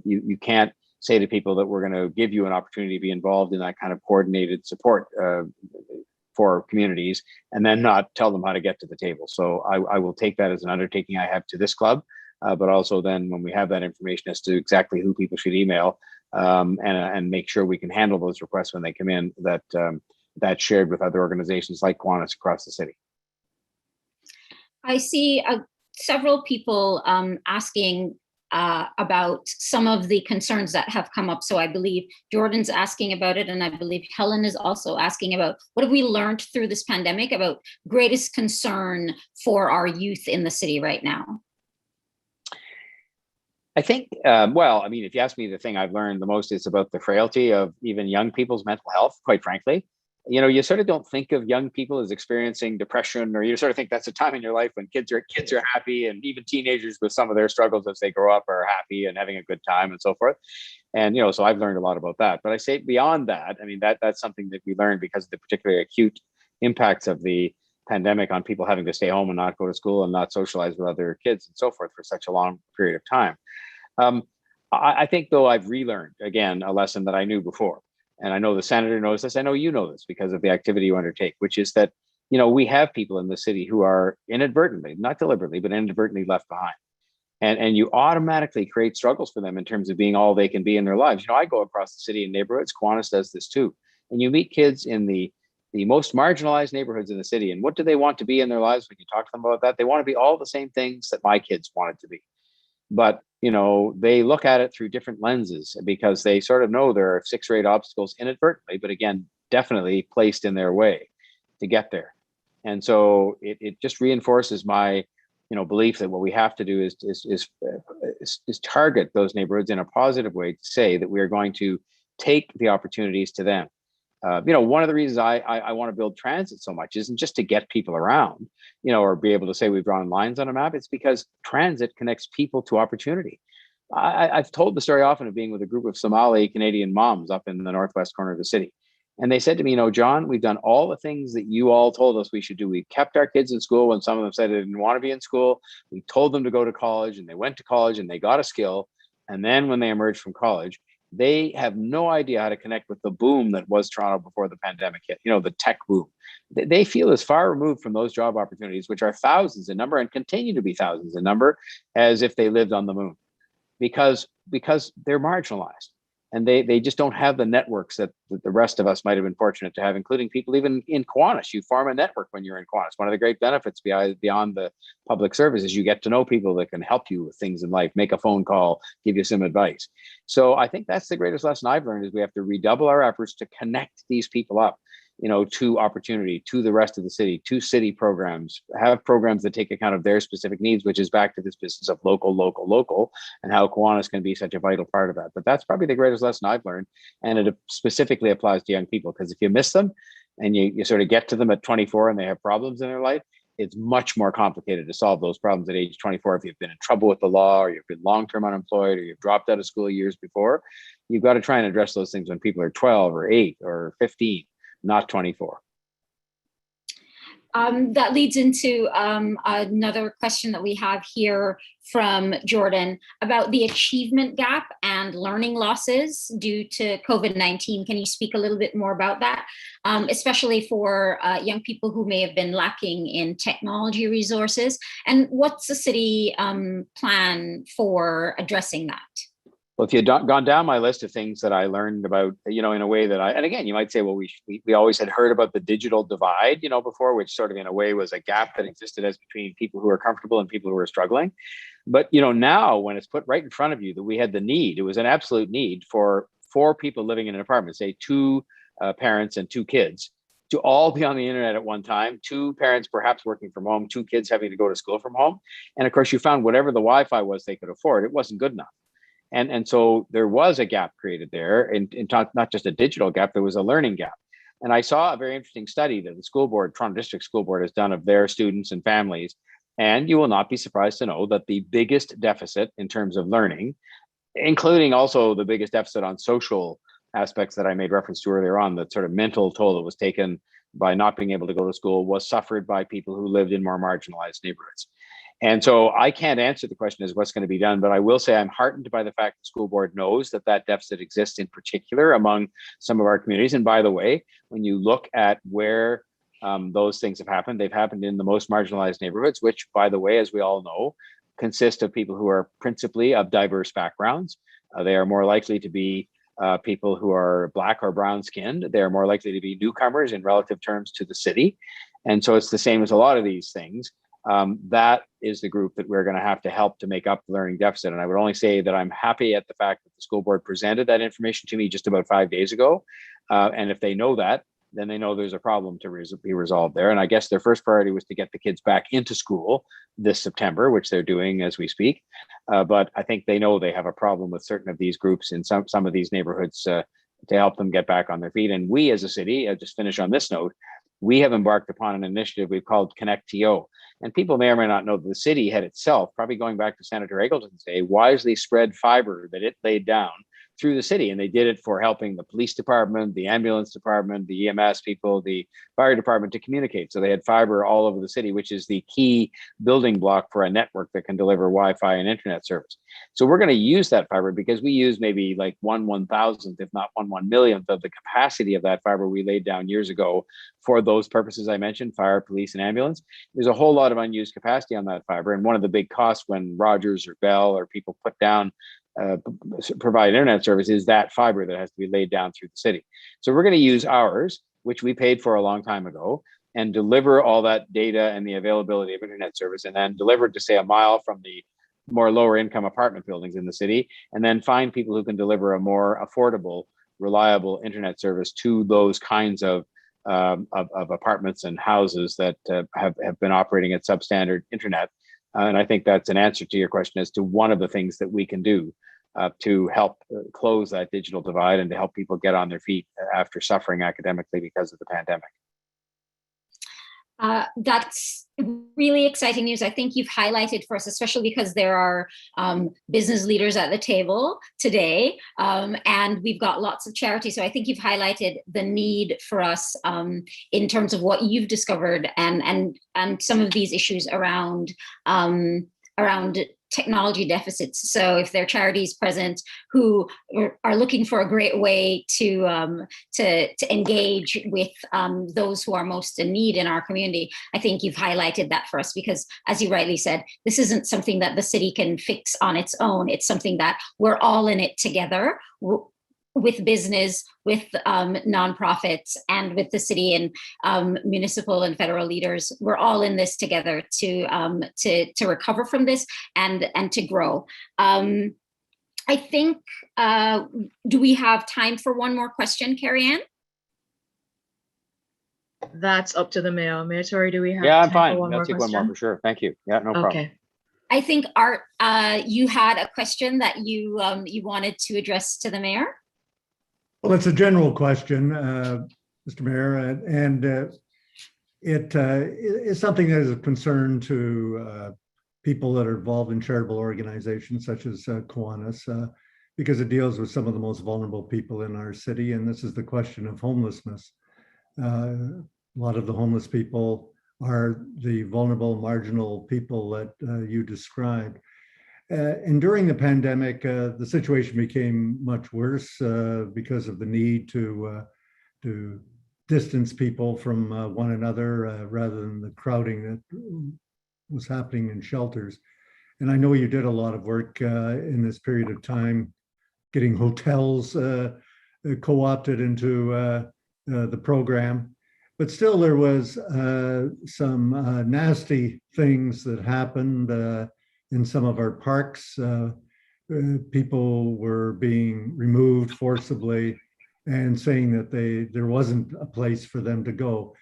you can't say to people that we're going to give you an opportunity to be involved in that kind of coordinated support for communities and then not tell them how to get to the table. So I will take that as an undertaking I have to this club, but also then when we have that information as to exactly who people should email, and make sure we can handle those requests when they come in, that's shared with other organizations like Kiwanis across the city. I see several people asking about some of the concerns that have come up. So I believe Jordan's asking about it, and I believe Helen is also asking about what have we learned through this pandemic about greatest concern for our youth in the city right now? I think, well, I mean, if you ask me, the thing I've learned the most is about the frailty of even young people's mental health, quite frankly. You know, you sort of don't think of young people as experiencing depression, or you sort of think that's a time in your life when kids are happy, and even teenagers with some of their struggles as they grow up are happy and having a good time and so forth. And, you know, so I've learned a lot about that. But I say beyond that, I mean, that's something that we learned because of the particularly acute impacts of the pandemic on people having to stay home and not go to school and not socialize with other kids and so forth for such a long period of time. I think, though, I've relearned, again, a lesson that I knew before. And I know the senator knows this. I know you know this because of the activity you undertake, which is that, you know, we have people in the city who are inadvertently, not deliberately, but inadvertently left behind. And you automatically create struggles for them in terms of being all they can be in their lives. You know, I go across the city in neighborhoods. Kiwanis does this too. And you meet kids in the most marginalized neighborhoods in the city. And what do they want to be in their lives when you talk to them about that? They want to be all the same things that my kids wanted to be. But, you know, they look at it through different lenses because they sort of know there are 6 or 8 obstacles inadvertently, but again, definitely placed in their way to get there. And so it just reinforces my, you know, belief that what we have to do is target those neighborhoods in a positive way to say that we are going to take the opportunities to them. You know, one of the reasons I want to build transit so much isn't just to get people around, you know, or be able to say we've drawn lines on a map. It's because transit connects people to opportunity. I've told the story often of being with a group of Somali Canadian moms up in the northwest corner of the city. And they said to me, you know, John, we've done all the things that you all told us we should do. We kept our kids in school when some of them said they didn't want to be in school. We told them to go to college, and they went to college and they got a skill. And then when they emerged from college, they have no idea how to connect with the boom that was Toronto before the pandemic hit, you know, the tech boom. They feel as far removed from those job opportunities, which are thousands in number and continue to be thousands in number, as if they lived on the moon, because they're marginalized. And they just don't have the networks that the rest of us might have been fortunate to have, including people even in Kiwanis. You form a network when you're in Kiwanis. One of the great benefits beyond the public service is you get to know people that can help you with things in life, make a phone call, give you some advice. So I think that's the greatest lesson I've learned, is we have to redouble our efforts to connect these people up, you know, to opportunity, to the rest of the city, to city programs, have programs that take account of their specific needs, which is back to this business of local, and how Kiwanis can be such a vital part of that. But that's probably the greatest lesson I've learned. And it specifically applies to young people, because if you miss them and you sort of get to them at 24 and they have problems in their life, it's much more complicated to solve those problems at age 24. If you've been in trouble with the law, or you've been long-term unemployed, or you've dropped out of school years before, you've got to try and address those things when people are 12 or 8 or 15. Not 24. That leads into another question that we have here from Jordan about the achievement gap and learning losses due to COVID-19. Can you speak a little bit more about that, especially for young people who may have been lacking in technology resources? And what's the city plan for addressing that? Well, if you'd gone down my list of things that I learned about, you know, in a way that and again, you might say, well, we always had heard about the digital divide, you know, before, which sort of in a way was a gap that existed as between people who are comfortable and people who are struggling. But, you know, now when it's put right in front of you that we had the need, it was an absolute need for 4 people living in an apartment, say 2 parents and 2 kids, to all be on the internet at one time, 2 parents perhaps working from home, 2 kids having to go to school from home. And of course, you found whatever the Wi-Fi was they could afford, it wasn't good enough. And so there was a gap created there, and not just a digital gap, there was a learning gap. And I saw a very interesting study that the school board, Toronto District School Board, has done of their students and families. And you will not be surprised to know that the biggest deficit in terms of learning, including also the biggest deficit on social aspects that I made reference to earlier on, the sort of mental toll that was taken by not being able to go to school, was suffered by people who lived in more marginalized neighborhoods. And so I can't answer the question as what's going to be done, but I will say I'm heartened by the fact the school board knows that that deficit exists in particular among some of our communities. And by the way, when you look at where those things have happened, they've happened in the most marginalized neighborhoods, which, by the way, as we all know, consist of people who are principally of diverse backgrounds. They are more likely to be people who are Black or brown skinned. They are more likely to be newcomers in relative terms to the city. And so it's the same as a lot of these things. That is the group that we're going to have to help to make up the learning deficit. And I would only say that I'm happy at the fact that the school board presented that information to me just about 5 days ago. And if they know that, then they know there's a problem to be resolved there. And I guess their first priority was to get the kids back into school this September, which they're doing as we speak. But I think they know they have a problem with certain of these groups in some of these neighborhoods to help them get back on their feet. And we as a city, just finish on this note, we have embarked upon an initiative we've called Connect TO. And people may or may not know that the city had itself, probably going back to Senator Eggleton's day, wisely spread fiber that it laid down through the city. And they did it for helping the police department, the ambulance department, the EMS people, the fire department to communicate. So they had fiber all over the city, which is the key building block for a network that can deliver Wi-Fi and internet service. So we're going to use that fiber because we use maybe like 1/1000th, if not 1/1,000,000th of the capacity of that fiber we laid down years ago for those purposes I mentioned, fire, police, and ambulance. There's a whole lot of unused capacity on that fiber. And one of the big costs when Rogers or Bell or people put down provide internet service is that fiber that has to be laid down through the city. So we're going to use ours, which we paid for a long time ago, and deliver all that data and the availability of internet service, and then deliver it to, say, a mile from the more lower income apartment buildings in the city, and then find people who can deliver a more affordable, reliable internet service to those kinds of apartments and houses that have been operating at substandard internet. And I think that's an answer to your question as to one of the things that we can do to help close that digital divide and to help people get on their feet after suffering academically because of the pandemic. That's really exciting news. I think you've highlighted for us, especially because there are business leaders at the table today, and we've got lots of charities. So I think you've highlighted the need for us in terms of what you've discovered and some of these issues around technology deficits. So if there are charities present who are looking for a great way to engage with those who are most in need in our community, I think you've highlighted that for us because, as you rightly said, this isn't something that the city can fix on its own. It's something that we're all in it together with business, with nonprofits, and with the city and municipal and federal leaders. We're all in this together to recover from this and to grow. I think, do we have time for one more question, Carrie-Ann? That's up to the mayor. Mayor Tory, do we have Yeah, I'm time fine. for one I'll more take question? one more for sure. Thank you. Yeah, no problem. Okay. I think Art, you had a question that you wanted to address to the mayor. Well, it's a general question, Mr. Mayor, and it is something that is a concern to people that are involved in charitable organizations such as Kiwanis, because it deals with some of the most vulnerable people in our city, and this is the question of homelessness. A lot of the homeless people are the vulnerable, marginal people that you described. And during the pandemic, the situation became much worse because of the need to distance people from one another rather than the crowding that was happening in shelters. And I know you did a lot of work in this period of time, getting hotels co-opted into the program. But still, there was some nasty things that happened in some of our parks. People were being removed forcibly and saying that there wasn't a place for them to go.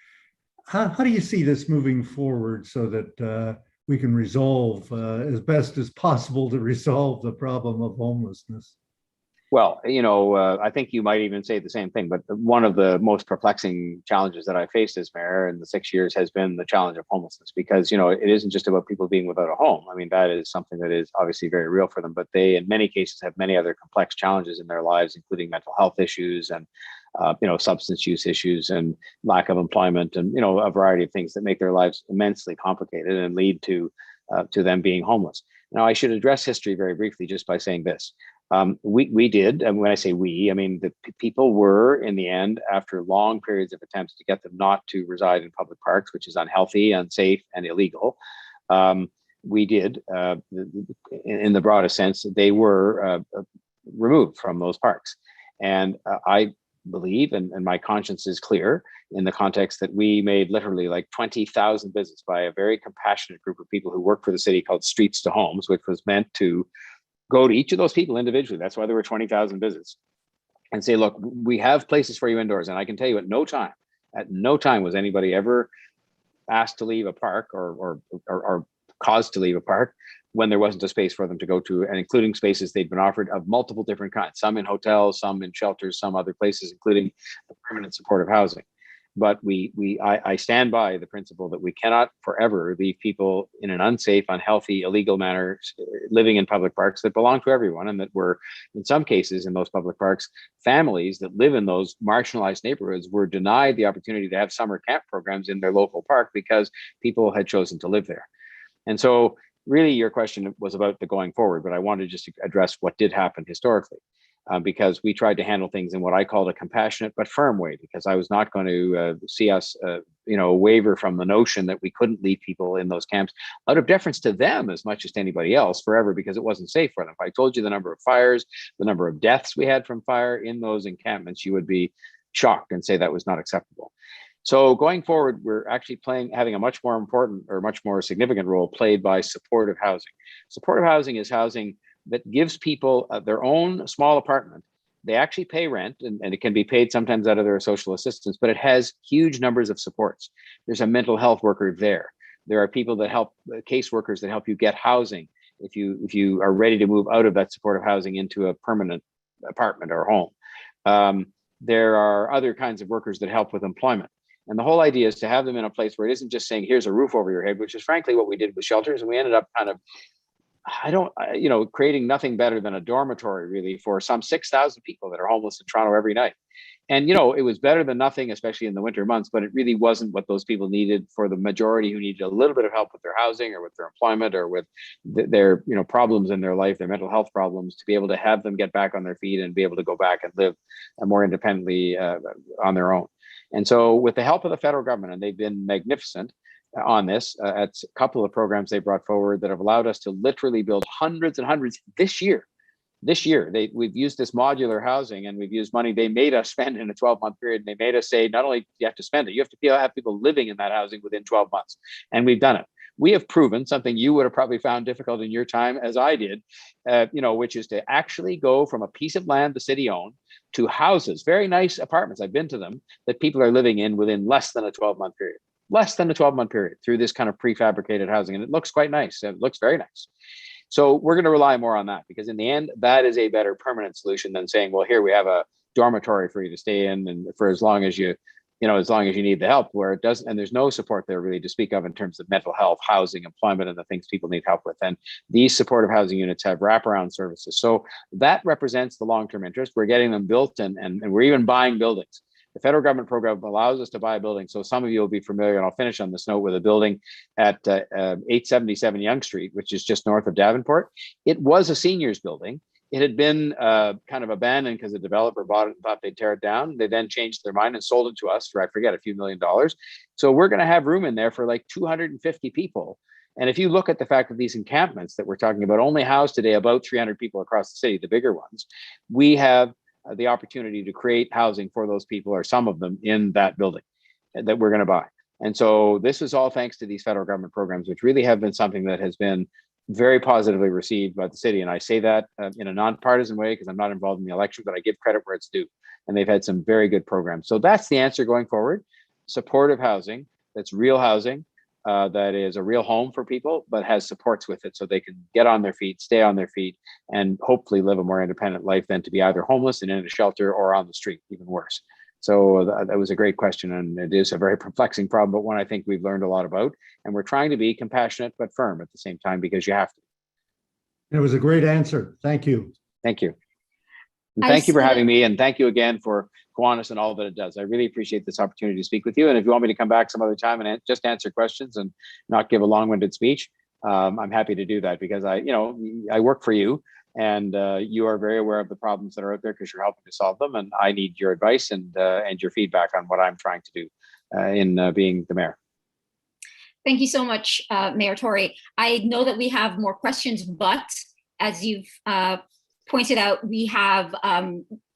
How do you see this moving forward so that we can resolve as best as possible to resolve the problem of homelessness? Well, I think you might even say the same thing, but one of the most perplexing challenges that I faced as mayor in the 6 years has been the challenge of homelessness, because, it isn't just about people being without a home. I mean, that is something that is obviously very real for them, but they, in many cases, have many other complex challenges in their lives, including mental health issues and, substance use issues and lack of employment and, a variety of things that make their lives immensely complicated and lead to them being homeless. Now, I should address history very briefly just by saying this. We did, and when I say we, I mean the people were, in the end, after long periods of attempts to get them not to reside in public parks, which is unhealthy, unsafe, and illegal. We did, in the broadest sense, they were removed from those parks. And I believe, and my conscience is clear, in the context that we made literally like 20,000 visits by a very compassionate group of people who work for the city called Streets to Homes, which was meant to go to each of those people individually. That's why there were 20,000 visits, and say, look, we have places for you indoors. And I can tell you at no time was anybody ever asked to leave a park or caused to leave a park when there wasn't a space for them to go to, and including spaces they'd been offered of multiple different kinds, some in hotels, some in shelters, some other places, including permanent supportive housing. But I stand by the principle that we cannot forever leave people in an unsafe, unhealthy, illegal manner living in public parks that belong to everyone, and that were, in some cases, in those public parks, families that live in those marginalized neighborhoods were denied the opportunity to have summer camp programs in their local park because people had chosen to live there. And so really your question was about the going forward, but I wanted just to address what did happen historically. Because we tried to handle things in what I called a compassionate but firm way, because I was not going to see us, waver from the notion that we couldn't leave people in those camps out of deference to them as much as to anybody else forever, because it wasn't safe for them. If I told you the number of fires, the number of deaths we had from fire in those encampments, you would be shocked and say that was not acceptable. So going forward, we're actually having a much more important or much more significant role played by supportive housing. Supportive housing is housing that gives people their own small apartment. They actually pay rent, and it can be paid sometimes out of their social assistance, but it has huge numbers of supports. There's a mental health worker there. There are people that help, caseworkers that help you get housing if you are ready to move out of that supportive housing into a permanent apartment or home. There are other kinds of workers that help with employment. And the whole idea is to have them in a place where it isn't just saying, here's a roof over your head, which is frankly what we did with shelters. And we ended up kind of creating nothing better than a dormitory, really, for some 6,000 people that are homeless in Toronto every night. And, it was better than nothing, especially in the winter months, but it really wasn't what those people needed for the majority who needed a little bit of help with their housing or with their employment or with their, problems in their life, their mental health problems, to be able to have them get back on their feet and be able to go back and live more independently on their own. And so with the help of the federal government, and they've been magnificent on this, at a couple of programs they brought forward that have allowed us to literally build hundreds and hundreds this year. We've used this modular housing, and we've used money they made us spend in a 12-month period. And they made us say, not only do you have to spend it, you have to have people living in that housing within 12 months. And we've done it. We have proven something you would have probably found difficult in your time, as I did, which is to actually go from a piece of land the city owned to houses, very nice apartments, I've been to them, that people are living in within less than a 12-month period. Less than a 12-month period through this kind of prefabricated housing. And it looks quite nice. It looks very nice. So we're going to rely more on that, because in the end, that is a better permanent solution than saying, well, here we have a dormitory for you to stay in, and for as long as you need the help, where it doesn't, and there's no support there really to speak of in terms of mental health, housing, employment, and the things people need help with. And these supportive housing units have wraparound services. So that represents the long-term interest. We're getting them built, and we're even buying buildings. The federal government program allows us to buy a building. So some of you will be familiar, and I'll finish on this note, with a building at 877 Yonge Street, which is just north of Davenport. It was a seniors building. It had been kind of abandoned because the developer bought it and thought they'd tear it down. They then changed their mind and sold it to us for, I forget, a few $1 million. So we're going to have room in there for like 250 people. And if you look at the fact that these encampments that we're talking about only house today about 300 people across the city, the bigger ones, we have the opportunity to create housing for those people, or some of them, in that building that we're going to buy. And so this is all thanks to these federal government programs, which really have been something that has been very positively received by the city. And I say that in a nonpartisan way, because I'm not involved in the election, but I give credit where it's due. And they've had some very good programs. So that's the answer going forward. Supportive housing, that's real housing, that is a real home for people, but has supports with it so they can get on their feet, stay on their feet, and hopefully live a more independent life than to be either homeless and in a shelter or on the street, even worse. So that was a great question, and it is a very perplexing problem, but one I think we've learned a lot about, and we're trying to be compassionate but firm at the same time, because you have to. It was a great answer. Thank you. Thank you. And thank you for having me, and thank you again for Kiwanis and all that it does. I really appreciate this opportunity to speak with you. And if you want me to come back some other time and just answer questions and not give a long-winded speech, I'm happy to do that, because I work for you, and you are very aware of the problems that are out there because you're helping to solve them. And I need your advice and your feedback on what I'm trying to do in being the mayor. Thank you so much, Mayor Tory. I know that we have more questions, but as you've pointed out, we have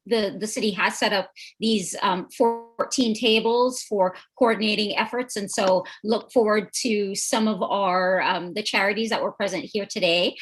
the city has set up these 14 tables for coordinating efforts. And so look forward to some of our the charities that were present here today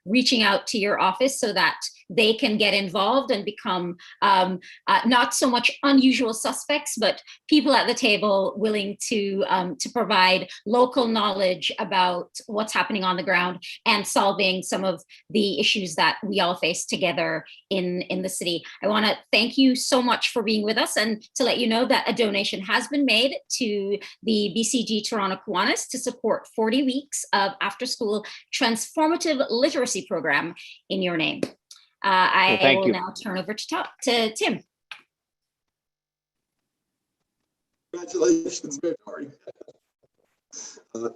reaching out to your office so that they can get involved and become not so much unusual suspects, but people at the table willing to provide local knowledge about what's happening on the ground and solving some of the issues that we all face together in the city. I want to thank you so much for being with us, and to let you know that a donation has been made to the BCG Toronto Kiwanis to support 40 weeks of after-school transformative literacy program in your name. I will now turn over to Tim. Congratulations, Mayor Tory.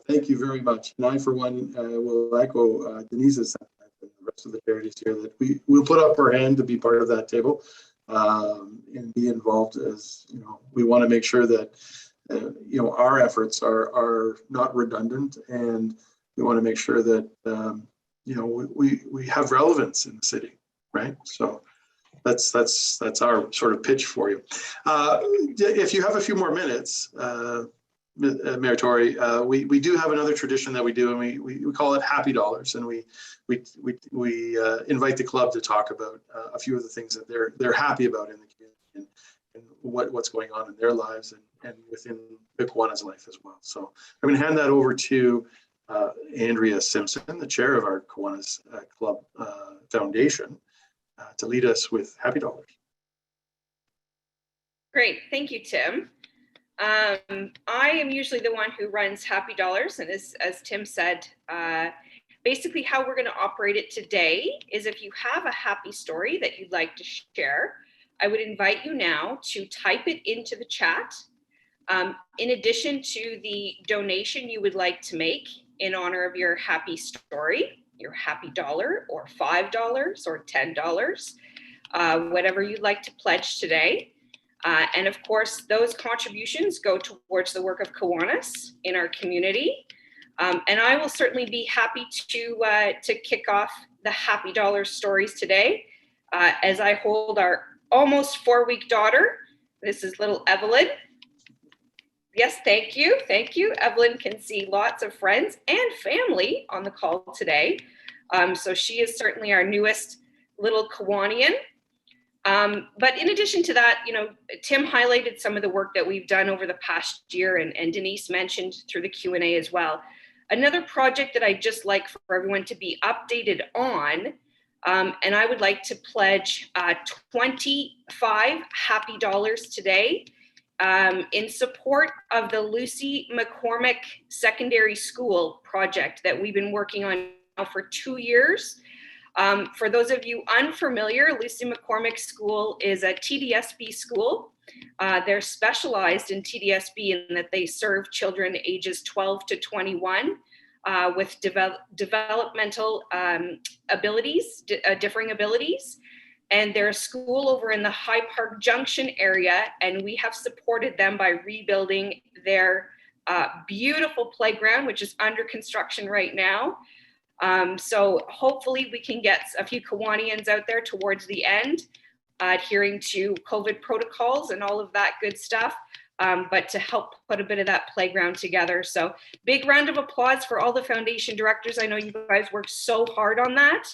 Thank you very much. And I, for one, will echo Denise's sentiment and the rest of the charities here that we'll put up our hand to be part of that table and be involved, as we want to make sure that our efforts are not redundant, and we want to make sure that we have relevance in the city. Right, so that's our sort of pitch for you. If you have a few more minutes, Mayor Tory, we do have another tradition that we do, and we call it Happy Dollars, and we invite the club to talk about a few of the things that they're happy about in the community and what's going on in their lives and within the Kiwanis' life as well. So I'm going to hand that over to Andrea Simpson, the chair of our Kiwanis Club Foundation, to lead us with Happy Dollars. Great, thank you, Tim. I am usually the one who runs Happy Dollars, and as Tim said, basically how we're going to operate it today is if you have a happy story that you'd like to share, I would invite you now to type it into the chat. In addition to the donation you would like to make in honor of your happy story, your happy dollar or $5 or $10, whatever you'd like to pledge today. And of course, those contributions go towards the work of Kiwanis in our community. And I will certainly be happy to kick off the Happy Dollar stories today as I hold our almost 4-week daughter. This is little Evelyn. Yes, thank you. Thank you. Evelyn can see lots of friends and family on the call today. So she is certainly our newest little Kiwanian. But in addition to that, Tim highlighted some of the work that we've done over the past year, and Denise mentioned through the Q&A as well. Another project that I'd just like for everyone to be updated on, and I would like to pledge 25 Happy Dollars today in support of the Lucy McCormick Secondary School project that we've been working on now for 2 years. For those of you unfamiliar, Lucy McCormick School is a TDSB school. They're specialized in TDSB in that they serve children ages 12 to 21 with developmental abilities, differing abilities. And they're a school over in the High Park Junction area, and we have supported them by rebuilding their beautiful playground, which is under construction right now. So hopefully we can get a few Kiwanians out there towards the end, adhering to COVID protocols and all of that good stuff, but to help put a bit of that playground together. So big round of applause for all the foundation directors. I know you guys worked so hard on that.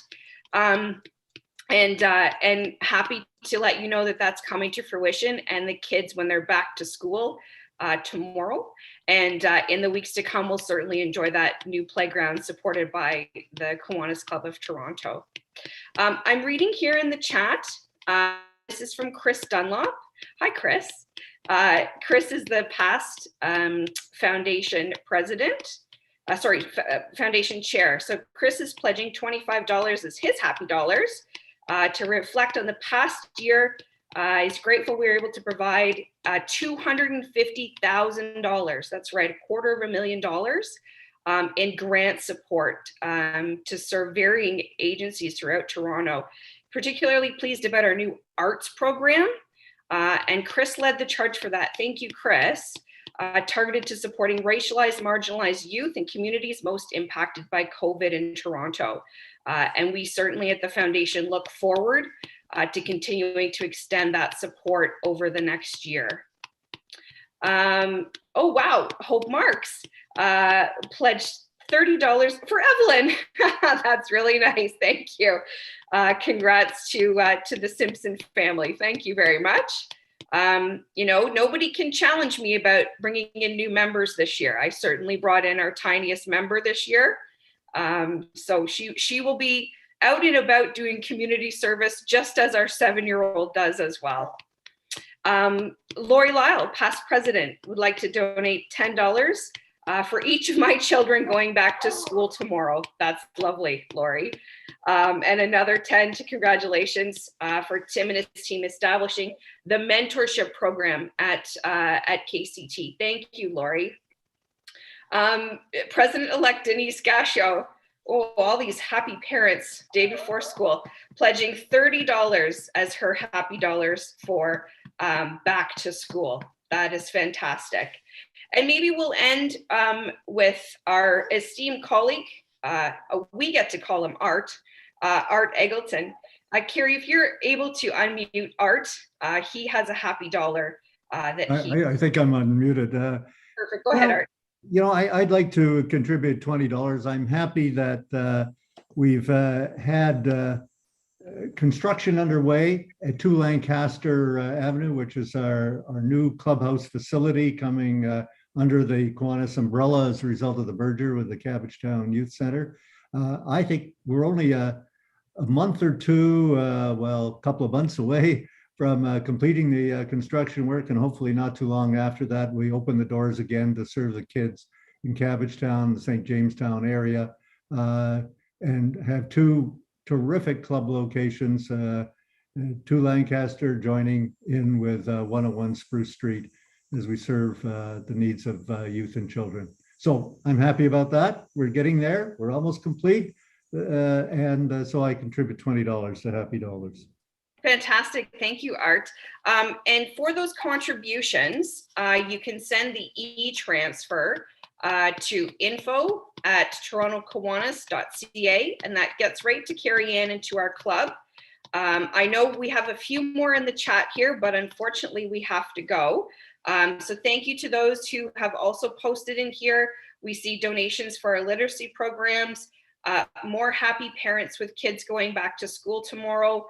And happy to let you know that that's coming to fruition, and the kids, when they're back to school, tomorrow. And in the weeks to come, we'll certainly enjoy that new playground supported by the Kiwanis Club of Toronto. I'm reading here in the chat. This is from Chris Dunlop. Hi, Chris. Chris is the past foundation president. Foundation chair. So Chris is pledging $25 as his happy dollars to reflect on the past year. He's grateful we were able to provide $250,000. That's right, $250,000 in grant support to serve varying agencies throughout Toronto. Particularly pleased about our new arts program. And Chris led the charge for that. Thank you, Chris. Targeted to supporting racialized, marginalized youth and communities most impacted by COVID in Toronto. And we certainly at the foundation look forward to continuing to extend that support over the next year. Oh, wow, Hope Marks pledged $30 for Evelyn. That's really nice, thank you. Congrats to the Simpson family, thank you very much. You know, nobody can challenge me about bringing in new members this year. I certainly brought in our tiniest member this year. So she will be out and about doing community service just as our 7-year-old does as well. Lori Lyle, past president, would like to donate $10 for each of my children going back to school tomorrow. That's lovely, Lori. And another 10 to congratulations for Tim and his team establishing the mentorship program at KCT. Thank you, Lori. President-elect Denise Gasho, oh, all these happy parents day before school, pledging $30 as her happy dollars for back to school. That is fantastic. And maybe we'll end with our esteemed colleague, we get to call him Art Eggleton. Carrie, if you're able to unmute Art, he has a happy dollar that I think I'm unmuted. Perfect, go ahead, Art. You know, I'd like to contribute $20. I'm happy that we've had construction underway at 2 Lancaster Avenue, which is our new clubhouse facility coming under the Kiwanis umbrella as a result of the merger with the Cabbagetown Youth Center. I think we're only a month or two, well, a couple of months away from completing the construction work, and hopefully not too long after that, we open the doors again to serve the kids in Cabbagetown, the St. Jamestown area, and have 2 terrific club locations, 2 Lancaster joining in with 101 Spruce Street as we serve the needs of youth and children. So I'm happy about that. We're getting there. We're almost complete. And so I contribute $20 to Happy Dollars. Fantastic. Thank you, Art. And for those contributions, you can send the e-transfer to info@torontokiwanis.ca, and that gets right to Carrie Ann into our club. I know we have a few more in the chat here, but unfortunately we have to go. So thank you to those who have also posted in here. We see donations for our literacy programs, more happy parents with kids going back to school tomorrow.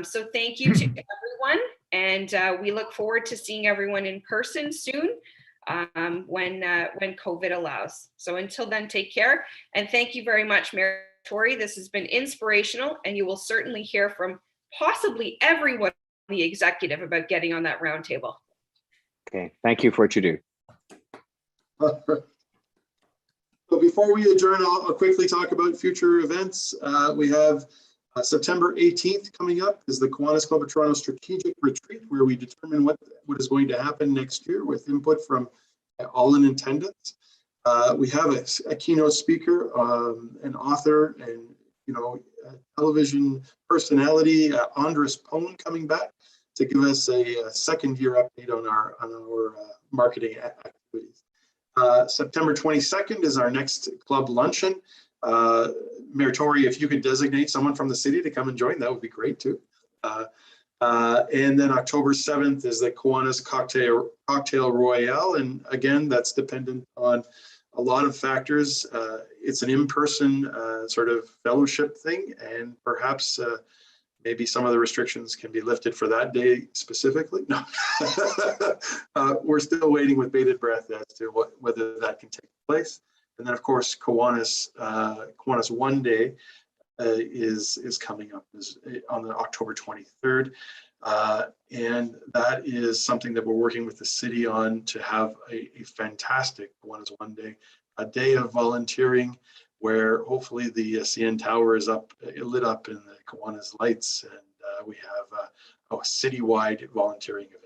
So thank you to everyone, and we look forward to seeing everyone in person soon when COVID allows. So until then, take care, and thank you very much, Mayor Tory. This has been inspirational, and you will certainly hear from possibly everyone in the executive about getting on that roundtable. Okay, thank you for what you do. So before we adjourn, I'll quickly talk about future events. We have September 18th coming up is the Kiwanis Club of Toronto Strategic Retreat, where we determine what is going to happen next year with input from all in attendance. We have a keynote speaker, an author, and television personality, Andres Pone, coming back to give us a second-year update on our marketing activities. September 22nd is our next club luncheon. Mayor Tory, if you could designate someone from the city to come and join, that would be great too. And then October 7th is the Kiwanis Cocktail Royale. And again, that's dependent on a lot of factors. It's an in-person sort of fellowship thing, and perhaps maybe some of the restrictions can be lifted for that day specifically. No, we're still waiting with bated breath as to whether that can take place. And then, of course, Kiwanis One Day is coming up on the October 23rd. And that is something that we're working with the city on to have a fantastic Kiwanis One Day, a day of volunteering where hopefully the CN Tower is lit up in the Kiwanis lights, and we have a citywide volunteering event.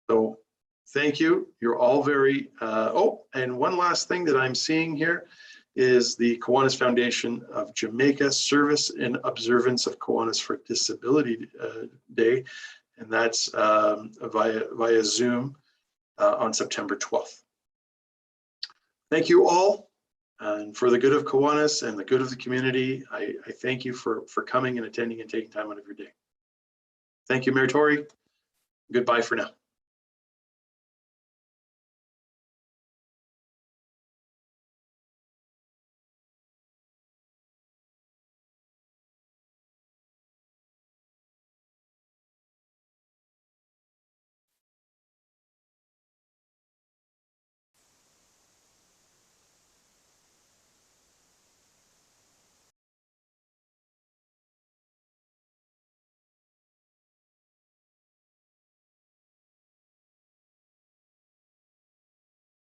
So thank you. You're all very, oh, and one last thing that I'm seeing here is the Kiwanis Foundation of Jamaica Service in Observance of Kiwanis for Disability Day, and that's via Zoom on September 12th. Thank you all, and for the good of Kiwanis and the good of the community, I thank you for coming and attending and taking time out of your day. Thank you, Mayor Tory. Goodbye for now.